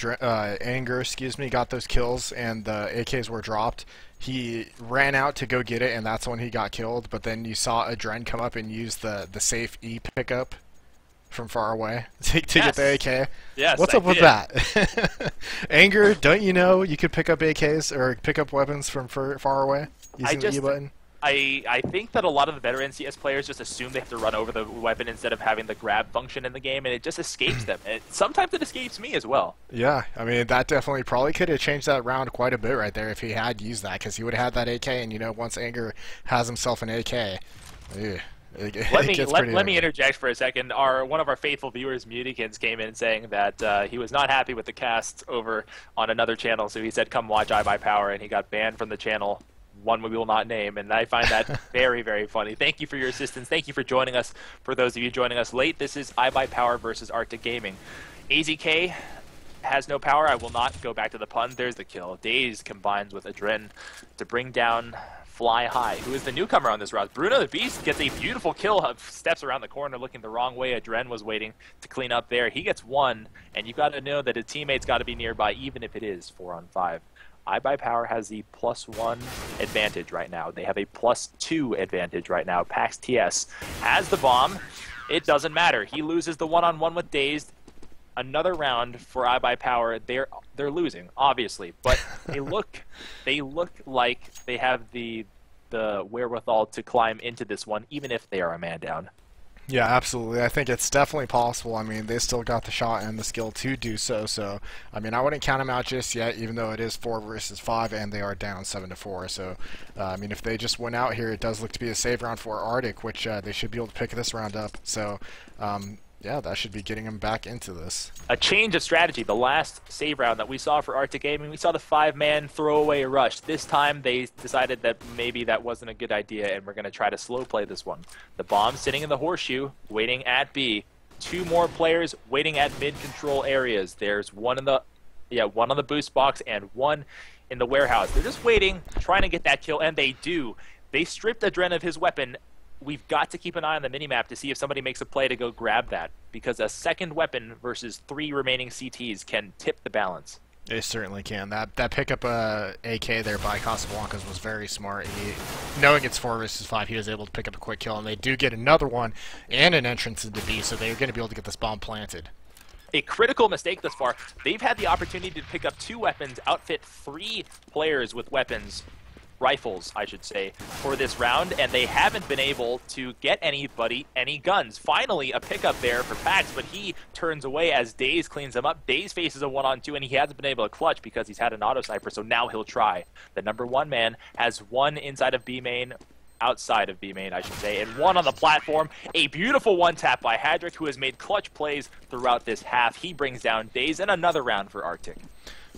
Anger got those kills and the AKs were dropped, he ran out to go get it, and that's when he got killed, but then you saw Adren come up and use the safe E pickup from far away to get the AK? Yes, what's up with that? Anger, don't you know you could pick up AKs or pick up weapons from far away using the E button? I think that a lot of the veteran CS players just assume they have to run over the weapon instead of having the grab function in the game, and it just escapes them. Sometimes it escapes me as well. Yeah, I mean, that definitely probably could have changed that round quite a bit right there if he had used that, because he would have had that AK, and once Anger has himself an AK, let me interject for a second. One of our faithful viewers, Mutikins, came in saying that he was not happy with the cast over on another channel, so he said, "Come watch iBUYPOWER," and he got banned from the channel, one we will not name, and I find that very, very funny. Thank you for your assistance. Thank you for joining us. For those of you joining us late, this is iBUYPOWER versus Artyk Gaming. AZK has no power. I will not go back to the pun. There's the kill. Daze combines with Adren to bring down Fly High, who is the newcomer on this route. Bruno the Beast gets a beautiful kill, steps around the corner looking the wrong way. Adren was waiting to clean up there. He gets 1, and you've got to know that his teammate's got to be nearby, even if it is 4-on-5. iBUYPOWER has the +1 advantage right now. They have a +2 advantage right now. Pax TS has the bomb. It doesn't matter. He loses the 1-on-1 with Dazed. Another round for iBUYPOWER. They're losing, obviously, but they look like they have the wherewithal to climb into this one, even if they are a man down. Yeah, absolutely. I think it's definitely possible. I mean, they still got the shot and the skill to do so. So, I mean, I wouldn't count them out just yet, even though it is 4 versus 5 and they are down 7-4. So, I mean, if they just win out here, it does look to be a save round for Artyk, which they should be able to pick this round up. So, yeah, that should be getting him back into this. A change of strategy. The last save round that we saw for Artyk Gaming, we saw the 5-man throwaway rush. This time they decided that maybe that wasn't a good idea, and we're going to try to slow play this one. The bomb sitting in the horseshoe, waiting at B. 2 more players waiting at mid-control areas. There's one on the boost box and 1 in the warehouse. They're just waiting, trying to get that kill, and they do. They stripped Adren of his weapon. We've got to keep an eye on the minimap to see if somebody makes a play to go grab that, because a second weapon versus 3 remaining CTs can tip the balance. They certainly can. That pickup AK there by Casablancas was very smart. Knowing it's 4 versus 5, he was able to pick up a quick kill, and they do get another one and an entrance into B, so they're going to be able to get this bomb planted. A critical mistake thus far. They've had the opportunity to pick up 2 weapons, outfit 3 players with weapons, rifles, I should say, for this round, and they haven't been able to get anybody any guns. Finally, a pickup there for Pax, but he turns away as Daze cleans him up. Daze faces a 1-on-2, and he hasn't been able to clutch because he's had an auto sniper, so now he'll try. The #1 man has 1 inside of B main, outside of B main, I should say, and 1 on the platform. A beautiful 1-tap by Hadrick, who has made clutch plays throughout this half. He brings down Daze, and another round for Artyk.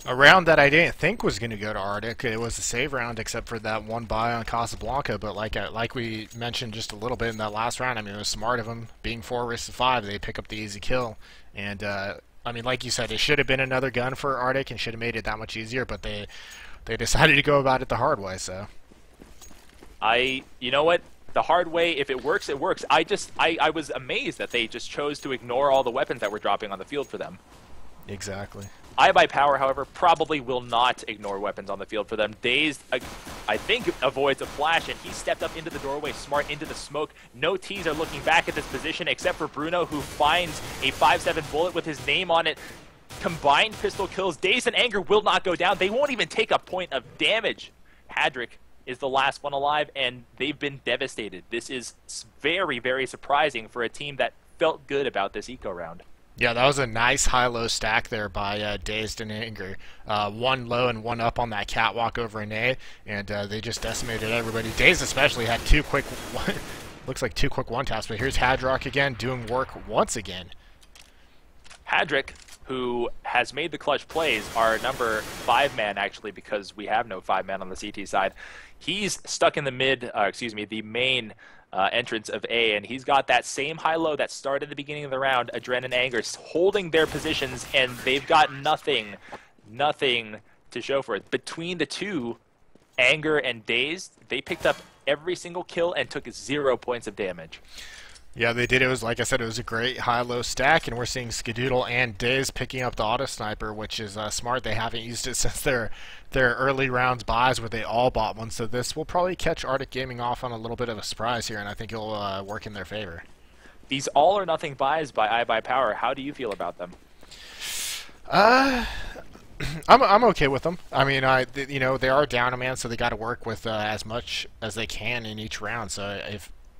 A round that I didn't think was going to go to Artyk. It was a save round, except for that one buy on Casablanca. But like we mentioned just a little bit in that last round, I mean, it was smart of them. Being 4 versus 5, they pick up the easy kill. And I mean, like you said, it should have been another gun for Artyk and should have made it that much easier. But they decided to go about it the hard way. So you know what? The hard way, if it works, it works. I was amazed that they just chose to ignore all the weapons that were dropping on the field for them. exactly. iBUYPOWER, however, probably will not ignore weapons on the field for them. Dazed, I think, avoids a flash, and he stepped up into the doorway, smart into the smoke. No T's are looking back at this position, except for Bruno, who finds a 5.7 bullet with his name on it. Combined pistol kills. Dazed and Anger will not go down. They won't even take a point of damage. Hadrick is the last one alive, and they've been devastated. This is very, very surprising for a team that felt good about this eco round. Yeah, that was a nice high-low stack there by Dazed and Anger. One low and one up on that catwalk over an A, and they just decimated everybody. Dazed especially had two quick, looks like 2 quick one-taps, but here's Hadrock again doing work once again. Hadrick, who has made the clutch plays, our number 5-man actually, because we have no 5-man on the CT side. He's stuck in the the main entrance of A, and he's got that same high-low that started at the beginning of the round. Adren and Anger holding their positions, and they've got nothing to show for it. Between the two, Anger and Dazed, they picked up every single kill and took 0 points of damage. Yeah, they did. It was, like I said, it was a great high-low stack, and we're seeing Skadoodle and Dazed picking up the auto sniper, which is smart. They haven't used it since their early rounds buys where they all bought one, so this will probably catch Artyk Gaming off on a little bit of a surprise here, and I think it'll work in their favor. These all-or-nothing buys by iBUYPOWER, how do you feel about them? I'm okay with them. I mean, you know, they are down a man, so they got to work with as much as they can in each round. So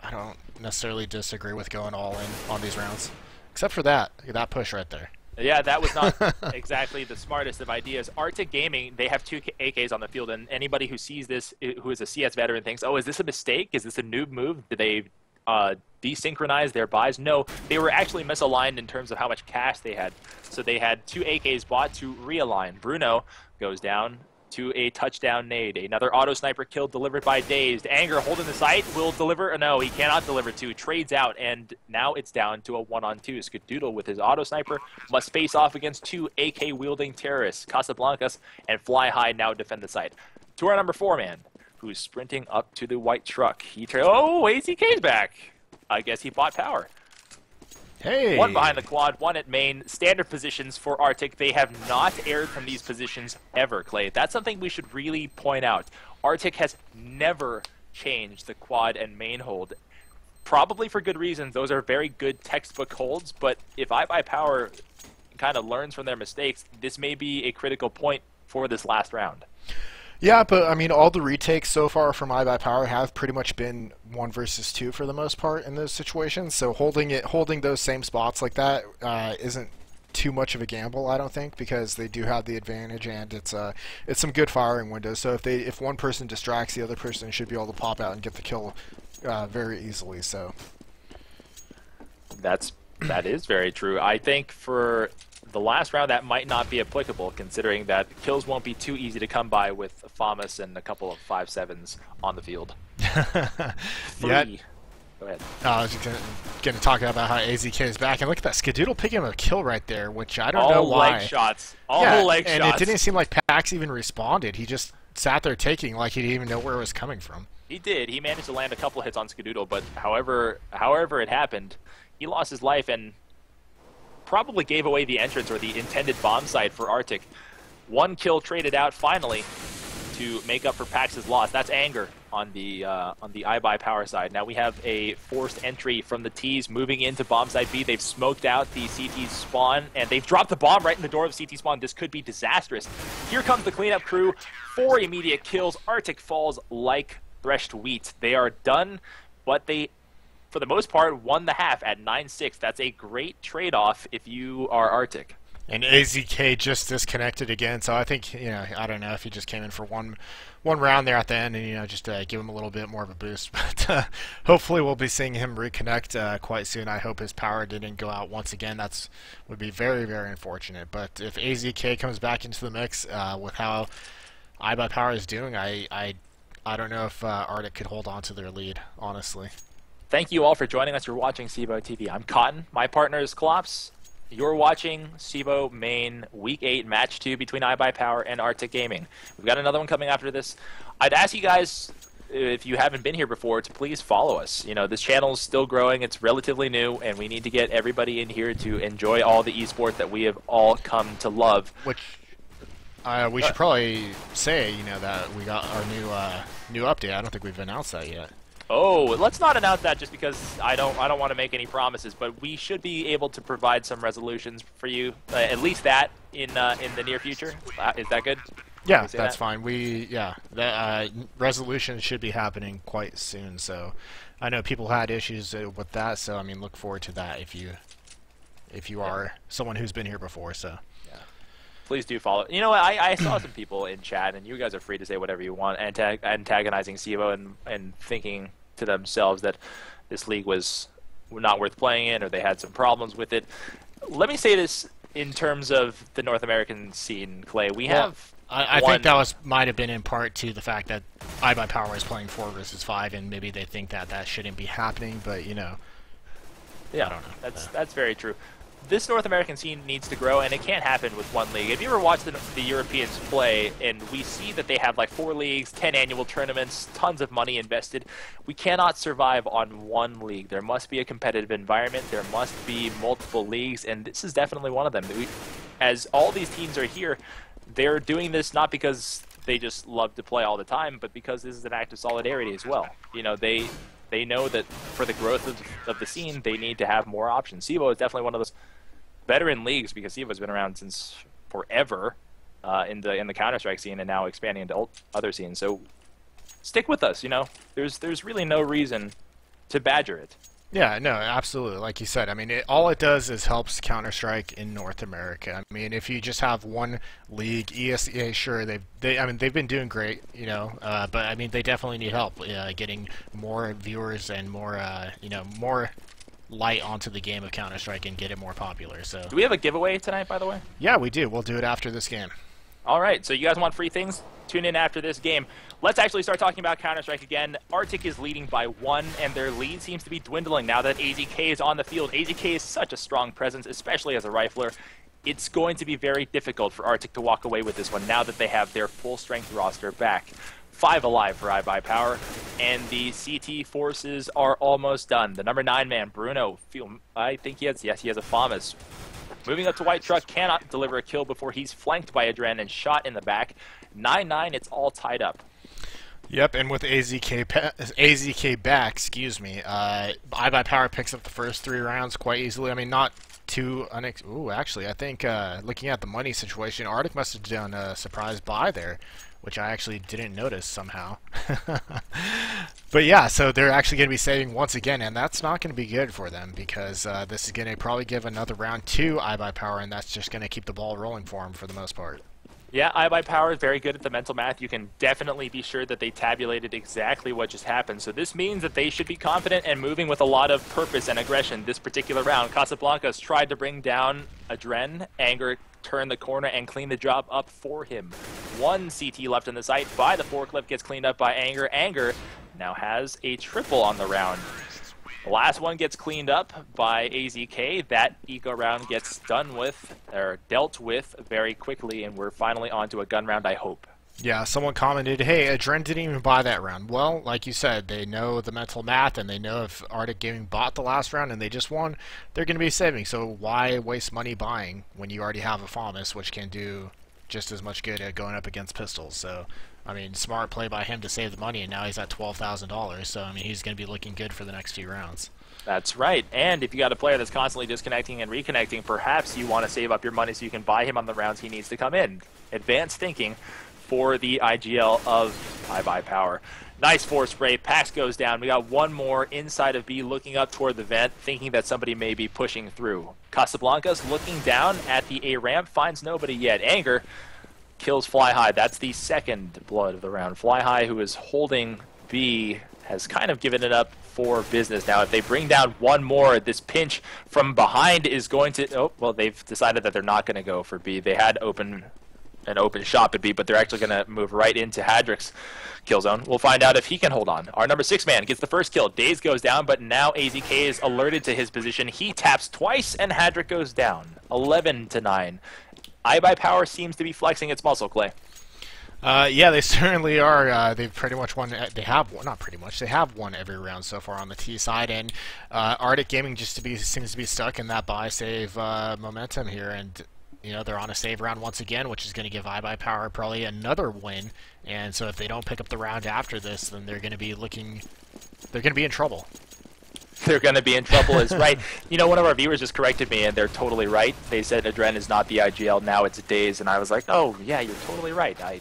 I don't necessarily disagree with going all in on these rounds, except for that push right there. Yeah, that was not exactly the smartest of ideas. Artyk Gaming, they have 2 AKs on the field, and anybody who sees this, who is a CS veteran, thinks, oh, is this a mistake? Is this a noob move? Did they desynchronize their buys? No, they were actually misaligned in terms of how much cash they had. So they had 2 AKs bought to realign. Bruno goes down to a touchdown nade. Another auto sniper kill delivered by Dazed. Anger holding the site will deliver. No, he cannot deliver 2. Trades out, and now it's down to a 1-on-2. Skadoodle with his auto sniper must face off against 2 AK-wielding terrorists. Casablancas and Fly High now defend the site. To our number 4-man, who's sprinting up to the white truck. Oh, AZK's back. I guess he bought power. Hey! 1 behind the quad, 1 at main. Standard positions for Artyk. They have not erred from these positions ever, Clay. That's something we should really point out. Artyk has never changed the quad and main hold. Probably for good reasons. Those are very good textbook holds, but if iBUYPOWER kind of learns from their mistakes, this may be a critical point for this last round. Yeah, but I mean, all the retakes so far from iBUYPOWER have pretty much been 1 versus 2 for the most part in those situations. So holding those same spots like that isn't too much of a gamble, I don't think, because they do have the advantage, and it's some good firing windows. So if one person distracts, the other person should be able to pop out and get the kill very easily. So that is very true. I think for the last round, that might not be applicable, considering that kills won't be too easy to come by with FAMAS and a couple of 5.7s on the field. Yeah. Go ahead. I was going to talk about how AZK is back, and look at that Skadoodle picking up a kill right there, which I don't know why. All leg shots. All leg shots. And it didn't seem like Pax even responded. He just sat there taking like he didn't even know where it was coming from. He did. He managed to land a couple of hits on Skadoodle, but however it happened, he lost his life and probably gave away the entrance or the intended bomb site for Artyk. 1 kill traded out finally to make up for Pax's loss. That's Anger on the iBUYPOWER side. Now we have a forced entry from the T's moving into bomb site B. They've smoked out the CT spawn, and they've dropped the bomb right in the door of the CT spawn. This could be disastrous. Here comes the cleanup crew. 4 immediate kills. Artyk falls like threshed wheat. They are done, but they, for the most part, won the half at 9-6. That's a great trade-off if you are Artyk. And AZK just disconnected again, so I think, I don't know if he just came in for one round there at the end, and just give him a little bit more of a boost. But hopefully we'll be seeing him reconnect quite soon. I hope his power didn't go out once again. That's would be very, very unfortunate. But if AZK comes back into the mix with how iBUYPOWER is doing, I don't know if Artyk could hold on to their lead, honestly. Thank you all for joining us. You're watching CEVO TV. I'm Cotton. My partner is Klops. You're watching CEVO-Main Week 8 Match 2 between iBUYPOWER and Artyk Gaming. We've got another one coming after this. I'd ask you guys, if you haven't been here before, to please follow us. This channel is still growing. It's relatively new, and we need to get everybody in here to enjoy all the esports that we have all come to love. Which we should probably say, that we got our new update. I don't think we've announced that yet. Oh, let's not announce that just because I don't want to make any promises, but we should be able to provide some resolutions for you, at least that in the near future. Is that good? Yeah, that's fine. That resolution should be happening quite soon. So I know people had issues with that, so I mean, look forward to that if you are someone who's been here before. So. Please do follow. You know what? I saw some people in chat, and you guys are free to say whatever you want, antagonizing CEVO and thinking to themselves that this league was not worth playing in, or they had some problems with it. Let me say this in terms of the North American scene, Clay. We have. I think that might have been in part to the fact that iBUYPOWER is playing 4 versus 5, and maybe they think that shouldn't be happening. But yeah, I don't know. That's very true. This North American scene needs to grow, and it can't happen with one league. If you ever watch the Europeans play, and we see that they have like 4 leagues, 10 annual tournaments, tons of money invested, we cannot survive on one league. There must be a competitive environment. There must be multiple leagues, and this is definitely one of them. As all these teams are here, they're doing this not because they just love to play all the time, but because this is an act of solidarity as well. They know that for the growth of the scene, they need to have more options. CEVO is definitely one of those veteran leagues because CEVO has been around since forever in the Counter-Strike scene and now expanding into other scenes. So stick with us. There's really no reason to badger it. Yeah, no, absolutely. Like you said, I mean, all it does is helps Counter-Strike in North America. I mean, if you just have one league, ESEA, sure, they've been doing great, but I mean, they definitely need help getting more viewers and more, more light onto the game of Counter-Strike and get it more popular. So, do we have a giveaway tonight, by the way? Yeah, we do. We'll do it after this game. All right, so you guys want free things? Tune in after this game. Let's actually start talking about Counter-Strike again. Artyk is leading by 1, and their lead seems to be dwindling now that AZK is on the field. AZK is such a strong presence, especially as a rifler. It's going to be very difficult for Artyk to walk away with this one now that they have their full-strength roster back. 5 alive for iBUYPOWER, and the CT forces are almost done. The number 9 man, Bruno, I think he has a FAMAS. Moving up to White Truck, cannot deliver a kill before he's flanked by Adren and shot in the back. 9-9, it's all tied up. Yep, and with AZK back, iBUYPOWER picks up the first 3 rounds quite easily. I mean, not too Ooh, actually, I think looking at the money situation, Artyk must have done a surprise buy there, which I actually didn't notice somehow. But yeah, so they're actually going to be saving once again, and that's not going to be good for them because this is going to probably give another round to iBUYPOWER, and that's just going to keep the ball rolling for them for the most part. Yeah, iBUYPOWER is very good at the mental math. You can definitely be sure that they tabulated exactly what just happened. So this means that they should be confident and moving with a lot of purpose and aggression this particular round. Casablancas tried to bring down Adren. Anger turned the corner and clean the job up for him. 1 CT left in the site by the forklift gets cleaned up by Anger. Anger now has a triple on the round. The last one gets cleaned up by AZK. That eco round gets dealt with very quickly, and we're finally onto a gun round, I hope. Yeah, someone commented, hey, Adren didn't even buy that round. Well, like you said, they know the mental math, and they know if Artyk Gaming bought the last round and they just won, they're going to be saving. So why waste money buying when you already have a FAMAS, which can do just as much good at going up against pistols? So, I mean, smart play by him to save the money, and now he's at $12,000. So, I mean, he's going to be looking good for the next few rounds. That's right. And if you got a player that's constantly disconnecting and reconnecting, perhaps you want to save up your money so you can buy him on the rounds he needs to come in. Advanced thinking for the IGL of iBUYPOWER. Nice force spray. Pax goes down. We got one more inside of B looking up toward the vent, thinking that somebody may be pushing through. Casablanca's looking down at the A ramp, finds nobody yet. Anger kills Fly High. That's the second blood of the round. Fly High, who is holding B, has kind of given it up for business. Now, if they bring down one more, this pinch from behind is going to... Oh, well, they've decided that they're not going to go for B. They had an open shot at B, but they're actually going to move right into Hadrick's kill zone. We'll find out if he can hold on. Our number 6 man gets the first kill. Daze goes down, but now AZK is alerted to his position. He taps twice, and Hadrick goes down. 11-9. iBUYPOWER seems to be flexing its muscle, Clay. Yeah, they certainly are. They've pretty much won. They have won, not pretty much. They have won every round so far on the T side, and Artyk Gaming seems to be stuck in that buy save momentum here, and you know they're on a save round once again, which is going to give iBUYPOWER probably another win. And so if they don't pick up the round after this, then they're going to be looking. They're going to be in trouble. They're going to be in trouble is right. You know, one of our viewers just corrected me, and they're totally right. They said Adren is not the IGL, now it's Daze, and I was like, oh, yeah, you're totally right. I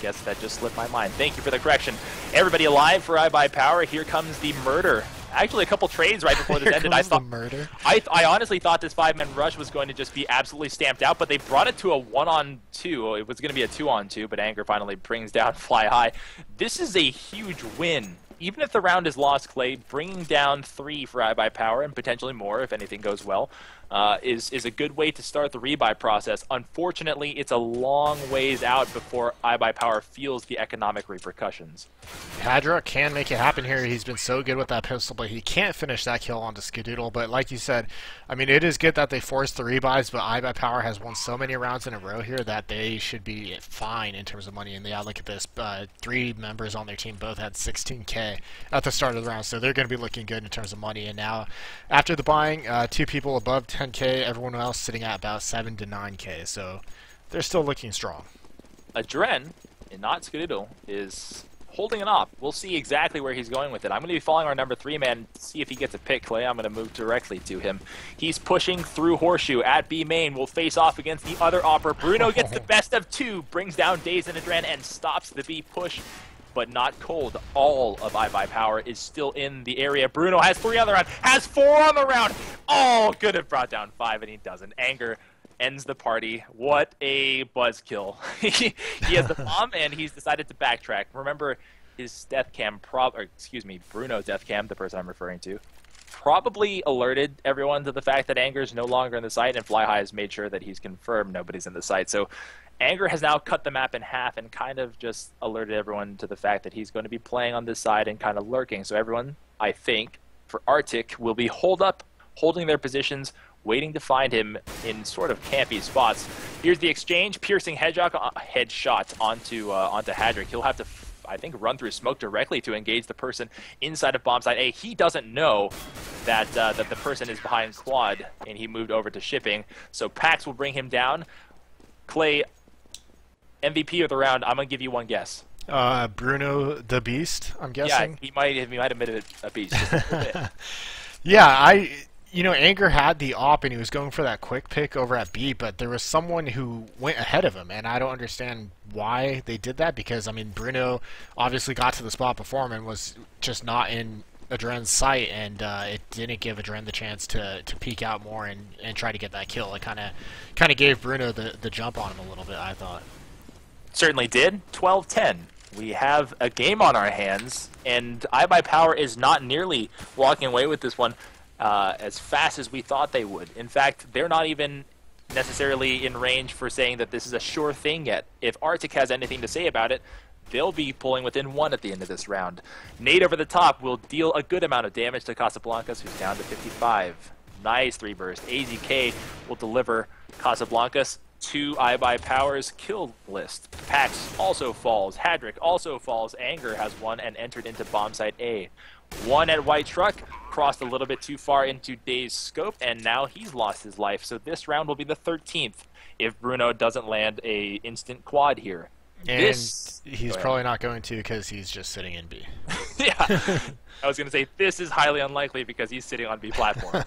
guess that just slipped my mind. Thank you for the correction. Everybody alive for iBUYPOWER. Here comes the murder. Actually, a couple trades right before this ended. I honestly thought this 5-man rush was going to just be absolutely stamped out, but they brought it to a 1-on-2. It was going to be a 2-on-2, but Anger finally brings down Fly High. This is a huge win. Even if the round is lost, Clay, bringing down 3 for iBUYPOWER, and potentially more if anything goes well, is a good way to start the rebuy process. Unfortunately, it's a long ways out before iBUYPOWER feels the economic repercussions. Hadrick can make it happen here. He's been so good with that pistol, but he can't finish that kill onto Skadoodle. But like you said, I mean, it is good that they forced the rebuys, but iBUYPOWER has won so many rounds in a row here that they should be fine in terms of money. And yeah, look at this. 3 members on their team both had 16K at the start of the round, so they're going to be looking good in terms of money. And now, after the buying, 2 people above 10K, everyone else sitting at about 7 to 9K, so they're still looking strong. Adren, and not Skadoodle, is holding it off. We'll see exactly where he's going with it. I'm going to be following our number 3 man to see if he gets a pick, Clay. I'm going to move directly to him. He's pushing through Horseshoe at B main. We'll face off against the other Opera. Bruno gets the best of 2, brings down Daze and Adren, and stops the B push. But not cold. All of iBUYPOWER is still in the area. Bruno has 3 on the round, has 4 on the round. Oh, could have brought down 5, and he doesn't. Anger ends the party. What a buzzkill. He has the bomb, and he's decided to backtrack. Remember, his death cam, Bruno's death cam, the person I'm referring to, probably alerted everyone to the fact that Anger is no longer in the site, and Fly High has made sure that he's confirmed nobody's in the site. So Anger has now cut the map in half and kind of just alerted everyone to the fact that he's going to be playing on this side and kind of lurking. So everyone, I think, for Artyk, will be holding their positions, waiting to find him in sort of campy spots. Here's the exchange, piercing headshot onto Hadrick. He'll have to, I think, run through smoke directly to engage the person inside of bomb site A. He doesn't know that that the person is behind quad, and he moved over to shipping. So Pax will bring him down. Clay, MVP of the round, I'm going to give you one guess. Bruno the Beast, I'm guessing. Yeah, he might have made it a beast. Just a bit. Yeah, you know, Anger had the op and he was going for that quick pick over at B, but there was someone who went ahead of him, and I don't understand why they did that, because, I mean, Bruno obviously got to the spot before him and was just not in Adren's sight, and it didn't give Adren the chance to peek out more and try to get that kill. It kind of gave Bruno the jump on him a little bit, I thought. Certainly did. 12-10. We have a game on our hands, and iBUYPOWER is not nearly walking away with this one as fast as we thought they would. In fact, they're not even necessarily in range for saying that this is a sure thing yet. If Artyk has anything to say about it, they'll be pulling within 1 at the end of this round. Nade over the top will deal a good amount of damage to Casablancas, who's down to 55. Nice 3 burst. AZK will deliver Casablancas to iBUYPOWER's kill list. Pax also falls. Hadrick also falls. Anger has 1 and entered into bomb site A. 1 at White Truck, crossed a little bit too far into Dave's scope, and now he's lost his life. So this round will be the 13th if Bruno doesn't land a instant quad here. And he's probably not going to, because he's just sitting in B. Yeah, I was going to say this is highly unlikely because he's sitting on B platform.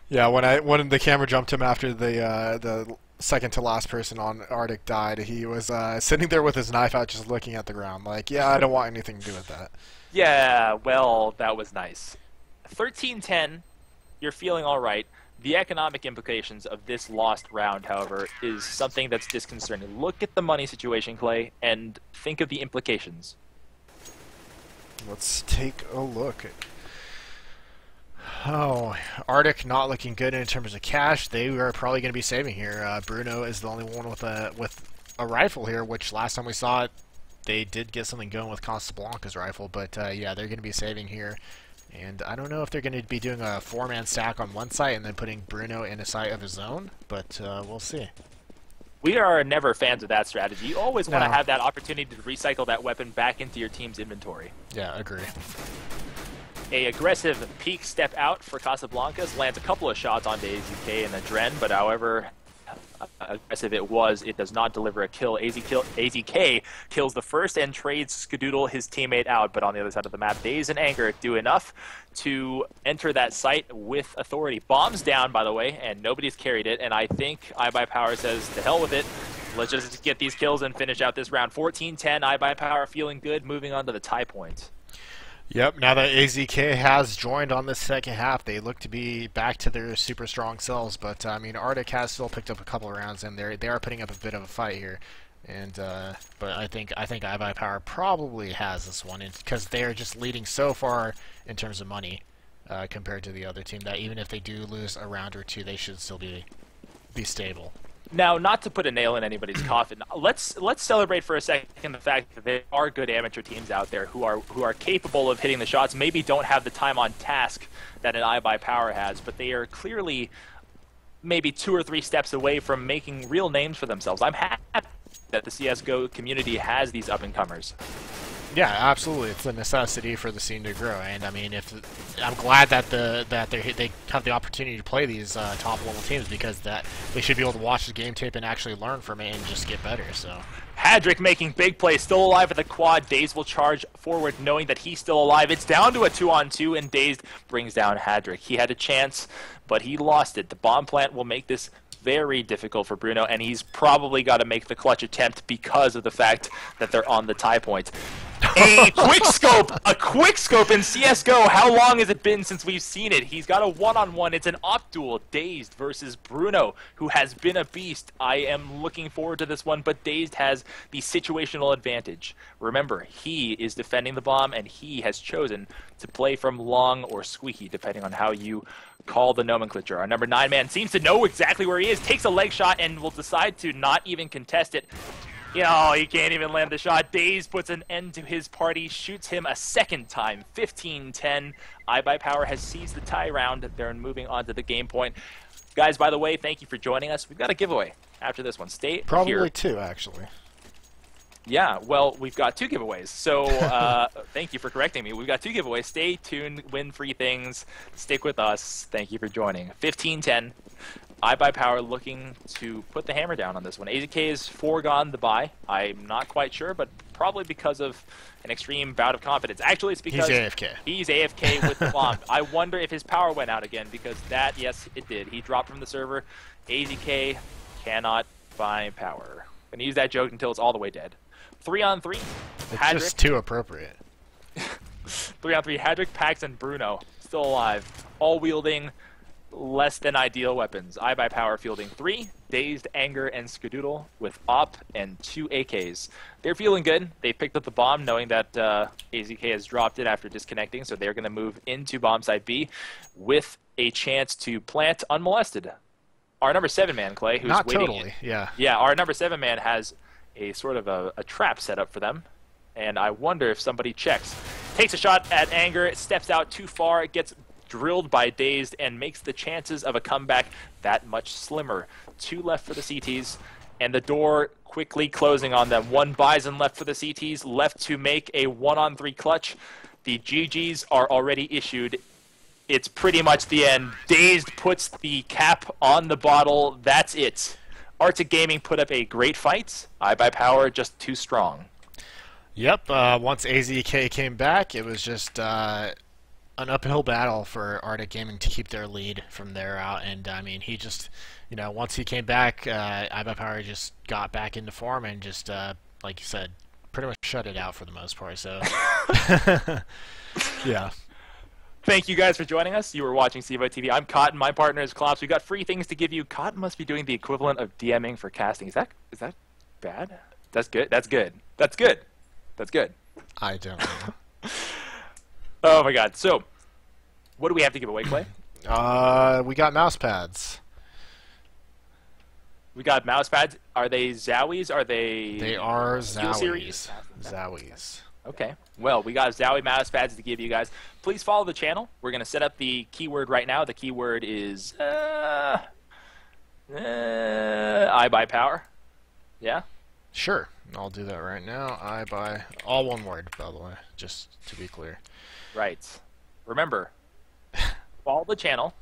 Yeah, when the camera jumped him after the second to last person on Artyk died, he was sitting there with his knife out, just looking at the ground, like, yeah, I don't want anything to do with that. Yeah, well, that was nice. 13-10, you're feeling all right. The economic implications of this lost round, however, is something that's disconcerting. Look at the money situation, Clay, and think of the implications. Let's take a look. Oh, Artyk not looking good in terms of cash. They are probably going to be saving here. Bruno is the only one with a rifle here, which last time we saw it, they did get something going with Casablanca's rifle, but yeah, they're going to be saving here. And I don't know if they're going to be doing a 4-man stack on one site and then putting Bruno in a site of his own, but we'll see. We are never fans of that strategy. You always want to have that opportunity to recycle that weapon back into your team's inventory. Yeah, agree. A aggressive peek step out for Casablancas, lands a couple of shots onto AZK and the Dren, but however aggressive it was, it does not deliver a kill. AZK kills the first and trades Skadoodle, his teammate, out, but on the other side of the map, Dazed and Anger do enough to enter that site with authority. Bombs down, by the way, and nobody's carried it, and I think iBUYPOWER says, to hell with it. Let's just get these kills and finish out this round. 14-10, iBUYPOWER feeling good, moving on to the tie point. Yep, now that AZK has joined on this second half, they look to be back to their super strong selves, but I mean, Artyk has still picked up a couple of rounds, and they are putting up a bit of a fight here. And but I think iBUYPOWER probably has this one, because they are just leading so far in terms of money compared to the other team, that even if they do lose a round or two, they should still be stable. Now, not to put a nail in anybody's coffin, let's celebrate for a second the fact that there are good amateur teams out there who are capable of hitting the shots. Maybe don't have the time on task that an iBUYPOWER has, but they are clearly maybe 2 or 3 steps away from making real names for themselves. I'm happy that the CS:GO community has these up-and-comers. Yeah, absolutely. It's a necessity for the scene to grow, and I mean, I'm glad that they have the opportunity to play these top level teams, because that they should be able to watch the game tape and actually learn from it and just get better. So. Hadrick making big plays, still alive at the quad. Dazed will charge forward knowing that he's still alive. It's down to a 2-on-2, and Dazed brings down Hadrick. He had a chance, but he lost it. The bomb plant will make this very difficult for Bruno, and he's probably got to make the clutch attempt because of the fact that they're on the tie point. A quick scope in CSGO. How long has it been since we've seen it? He's got a one-on-one. It's an op duel. Dazed versus Bruno, who has been a beast. I am looking forward to this one, but Dazed has the situational advantage. Remember, he is defending the bomb, and he has chosen to play from long or squeaky, depending on how you call the nomenclature. Our number 9 man seems to know exactly where he is, takes a leg shot, and will decide to not even contest it. You know, he can't even land the shot. Dazed puts an end to his party, shoots him a second time. 15-10. iBUYPOWER has seized the tie round. They're moving on to the game point. Guys, by the way, thank you for joining us. We've got a giveaway after this one. Stay Probably here. 2, actually. Yeah, well, we've got 2 giveaways. So thank you for correcting me. We've got 2 giveaways. Stay tuned, win free things. Stick with us. Thank you for joining. 15-10. iBUYPOWER looking to put the hammer down on this one. AZK has foregone the buy. I'm not quite sure, but probably because of an extreme bout of confidence. Actually, it's because he's AFK. He's AFK with the bomb. I wonder if his power went out again, because that, yes, it did. He dropped from the server. AZK cannot buy power. Gonna use that joke until it's all the way dead. 3-on-3. It's Hadrick. just too appropriate. 3-on-3. Hadrick, Pax, and Bruno still alive. All wielding less than ideal weapons. iBUYPOWER fielding 3, Dazed, Anger, and Skadoodle with Op and 2 AKs. They're feeling good. They picked up the bomb knowing that AZK has dropped it after disconnecting, so they're going to move into bomb site B with a chance to plant unmolested. Our number 7 man, Clay, who's Not waiting. totally, yeah. Yeah, our number 7 man has a sort of a trap set up for them, and I wonder if somebody checks. Takes a shot at Anger, it steps out too far, it gets drilled by Dazed, and makes the chances of a comeback that much slimmer. 2 left for the CTs, and the door quickly closing on them. 1 Bison left for the CTs, left to make a 1-on-3 clutch. The GGs are already issued. It's pretty much the end. Dazed puts the cap on the bottle. That's it. Artyk Gaming put up a great fight. iBUYPOWER just too strong. Yep, once AZK came back, it was just an uphill battle for Artyk Gaming to keep their lead from there out. And I mean, he just, once he came back, iBUYPOWER just got back into form and just, like you said, pretty much shut it out for the most part. So, yeah. Thank you guys for joining us. You were watching CEVO TV. I'm Cotton. My partner is Klops. We've got free things to give you. Cotton must be doing the equivalent of DMing for casting. Is that bad? That's good. That's good. That's good. That's good. I don't know. Oh my God. So, what do we have to give away, Clay? We got mouse pads. We got mouse pads. Are they Zowies? Are they? They are SteelSeries? Zowies. Okay. Well, we got Zowie mouse pads to give you guys. Please follow the channel. We're going to set up the keyword right now. The keyword is iBUYPOWER. Yeah? Sure. I'll do that right now. iBuy, all one word, by the way, just to be clear. Right. Remember, follow the channel,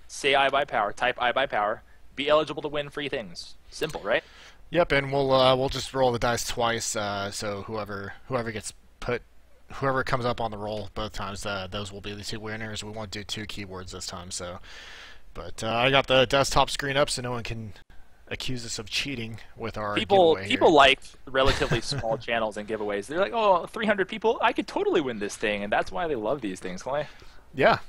say iBUYPOWER, type iBUYPOWER, be eligible to win free things. Simple, right? Yep, and we'll just roll the dice twice. So whoever comes up on the roll both times, those will be the two winners. We won't do two keywords this time. So, but I got the desktop screen up so no one can accuse us of cheating with our giveaway here. People like relatively small channels and giveaways. They're like, oh, 300 people, I could totally win this thing, and that's why they love these things, Clay. Yeah.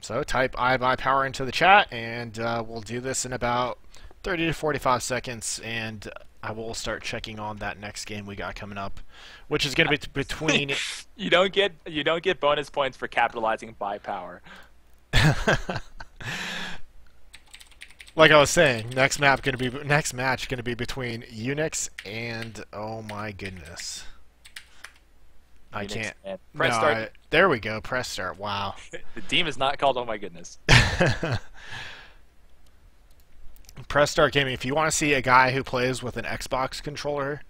So type iBUYPOWER into the chat, and we'll do this in about 30 to 45 seconds, and I will start checking on that next game we got coming up, which is going to be between. You don't get bonus points for capitalizing by power. Like I was saying, next match going to be between Unix and, oh my goodness, I can't. Press start. There we go. Press start. Wow. The team is not called. Oh my goodness. Press start gaming. If you want to see a guy who plays with an Xbox controller,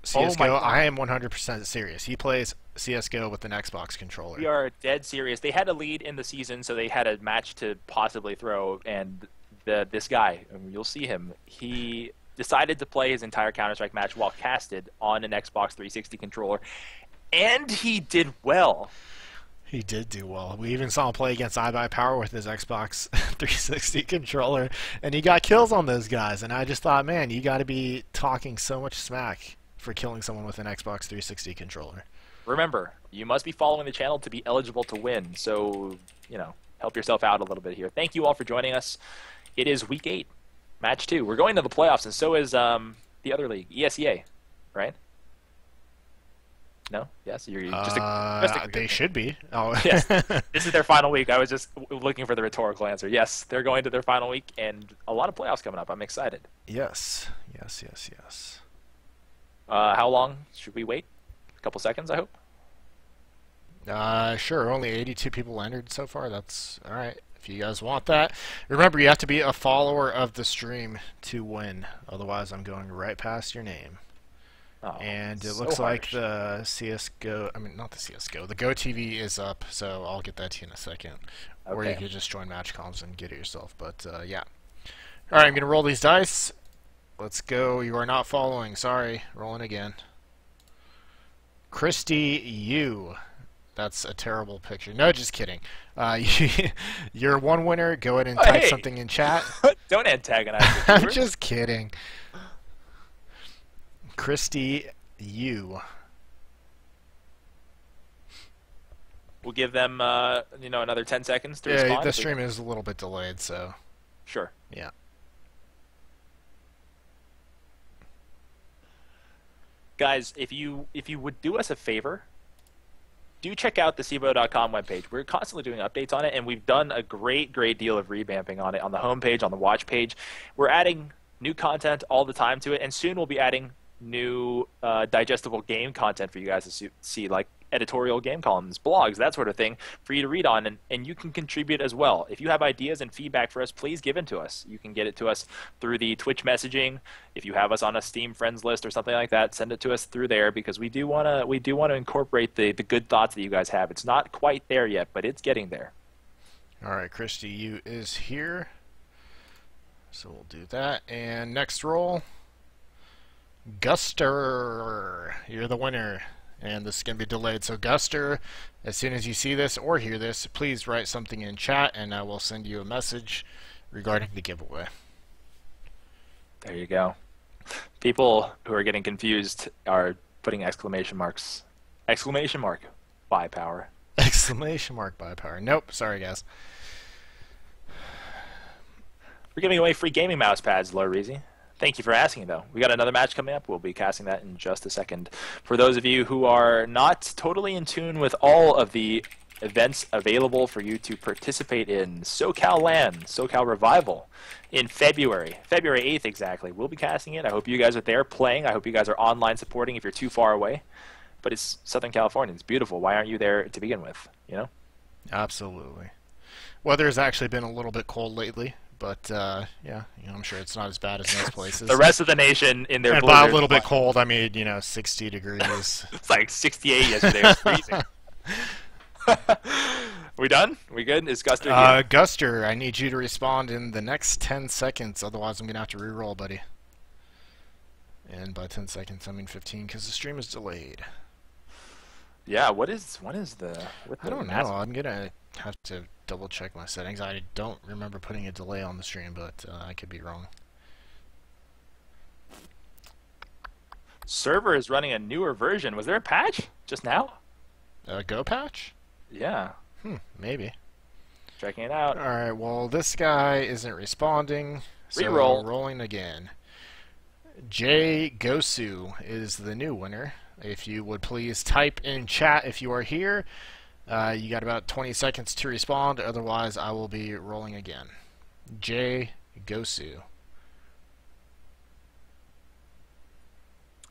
CS:GO, I am 100% serious. He plays CS:GO with an Xbox controller. We are dead serious. They had a lead in the season, so they had a match to possibly throw, and this guy, you'll see him, he decided to play his entire Counter-Strike match while casted on an Xbox 360 controller, and he did well. He did do well. We even saw him play against iBUYPOWER with his Xbox 360 controller, and he got kills on those guys. And I just thought, man, you got to be talking so much smack for killing someone with an Xbox 360 controller. Remember, you must be following the channel to be eligible to win. So, help yourself out a little bit here. Thank you all for joining us. It is week 8, match 2. We're going to the playoffs, and so is the other league, ESEA, right? No? Yes? You're just they should be. Oh. Yes. This is their final week. I was just looking for the rhetorical answer. Yes, they're going to their final week, and a lot of playoffs coming up. I'm excited. Yes. How long should we wait? A couple seconds, I hope? Sure. Only 82 people entered so far. That's all right. If you guys want that, remember you have to be a follower of the stream to win. Otherwise, I'm going right past your name. Oh, and it looks like the CS:GO, not the CS:GO, the GoTV is up, so I'll get that to you in a second. Okay. Or you could just join Match Comms and get it yourself, but yeah. Alright, I'm going to roll these dice. Let's go. You are not following. Sorry. Rolling again. Christy U. That's a terrible picture. No, just kidding. You're one winner. Go ahead and type something in chat. Don't antagonize me. I'm just kidding. Christy U. We'll give them, another 10 seconds to respond. Yeah, the stream is a little bit delayed, so. Sure. Yeah. Guys, if you would do us a favor, do check out the CEVO.com webpage. We're constantly doing updates on it, and we've done a great deal of revamping on it, on the homepage, on the watch page. We're adding new content all the time to it, and soon we'll be adding new digestible game content for you guys to see, like editorial game columns, blogs, that sort of thing, for you to read on, and you can contribute as well. If you have ideas and feedback for us, please give it to us. You can get it to us through the Twitch messaging. If you have us on a Steam friends list or something like that, send it to us through there, because we do want to incorporate the good thoughts that you guys have. It's not quite there yet, but it's getting there. All right, Christy U is here, so we'll do that. And next roll, Guster, you're the winner. and this is going to be delayed. So Guster, as soon as you see this or hear this, please write something in chat, and I will send you a message regarding the giveaway. There you go. People who are getting confused are putting exclamation marks. Exclamation mark. iBUYPOWER. Exclamation mark iBUYPOWER. Nope, sorry guys. We're giving away free gaming mouse pads, Loreezy. Thank you for asking, though. We got another match coming up. We'll be casting that in just a second. For those of you who are not totally in tune with all of the events available for you to participate in, SoCal LAN, SoCal Revival, in February 8th exactly. We'll be casting it. I hope you guys are there playing. I hope you guys are online supporting if you're too far away. But it's Southern California. It's beautiful. Why aren't you there to begin with, you know? Absolutely. Weather has actually been a little bit cold lately. But, yeah, you know, I'm sure it's not as bad as most places. The rest of the nation in their and by a little bit cold, I mean, you know, 60 degrees. It's like 68 yesterday. It was freezing. We done? We good? Is Guster here? Guster, I need you to respond in the next 10 seconds. Otherwise, I'm going to have to re-roll, buddy. And by 10 seconds, I mean 15, because the stream is delayed. Yeah, when is the... I don't know. I'm going to have to double check my settings. I don't remember putting a delay on the stream, but I could be wrong. Server is running a newer version. Was there a patch just now? A Go patch? Yeah. Maybe. Checking it out. Alright, well, this guy isn't responding. So Reroll. Rolling again. Jay Gosu is the new winner. If you would please type in chat if you are here. You got about 20 seconds to respond, otherwise I will be rolling again. Jay Gosu.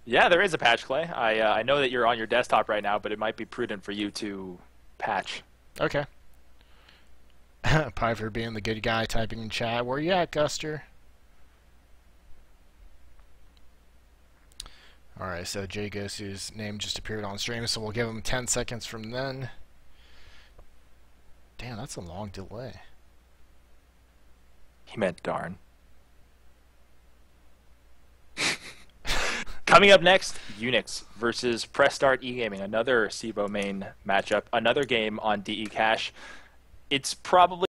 Yeah, there is a patch, Clay. I know that you're on your desktop right now, but it might be prudent for you to patch. Okay. Piper being the good guy typing in chat. Where you at, Guster? Alright, so Jay Gosu's name just appeared on stream, so we'll give him 10 seconds from then. Damn, that's a long delay. He meant darn. Coming up next, Unix versus Press Start E-Gaming, another CEVO-Main matchup, another game on DE Cash. It's probably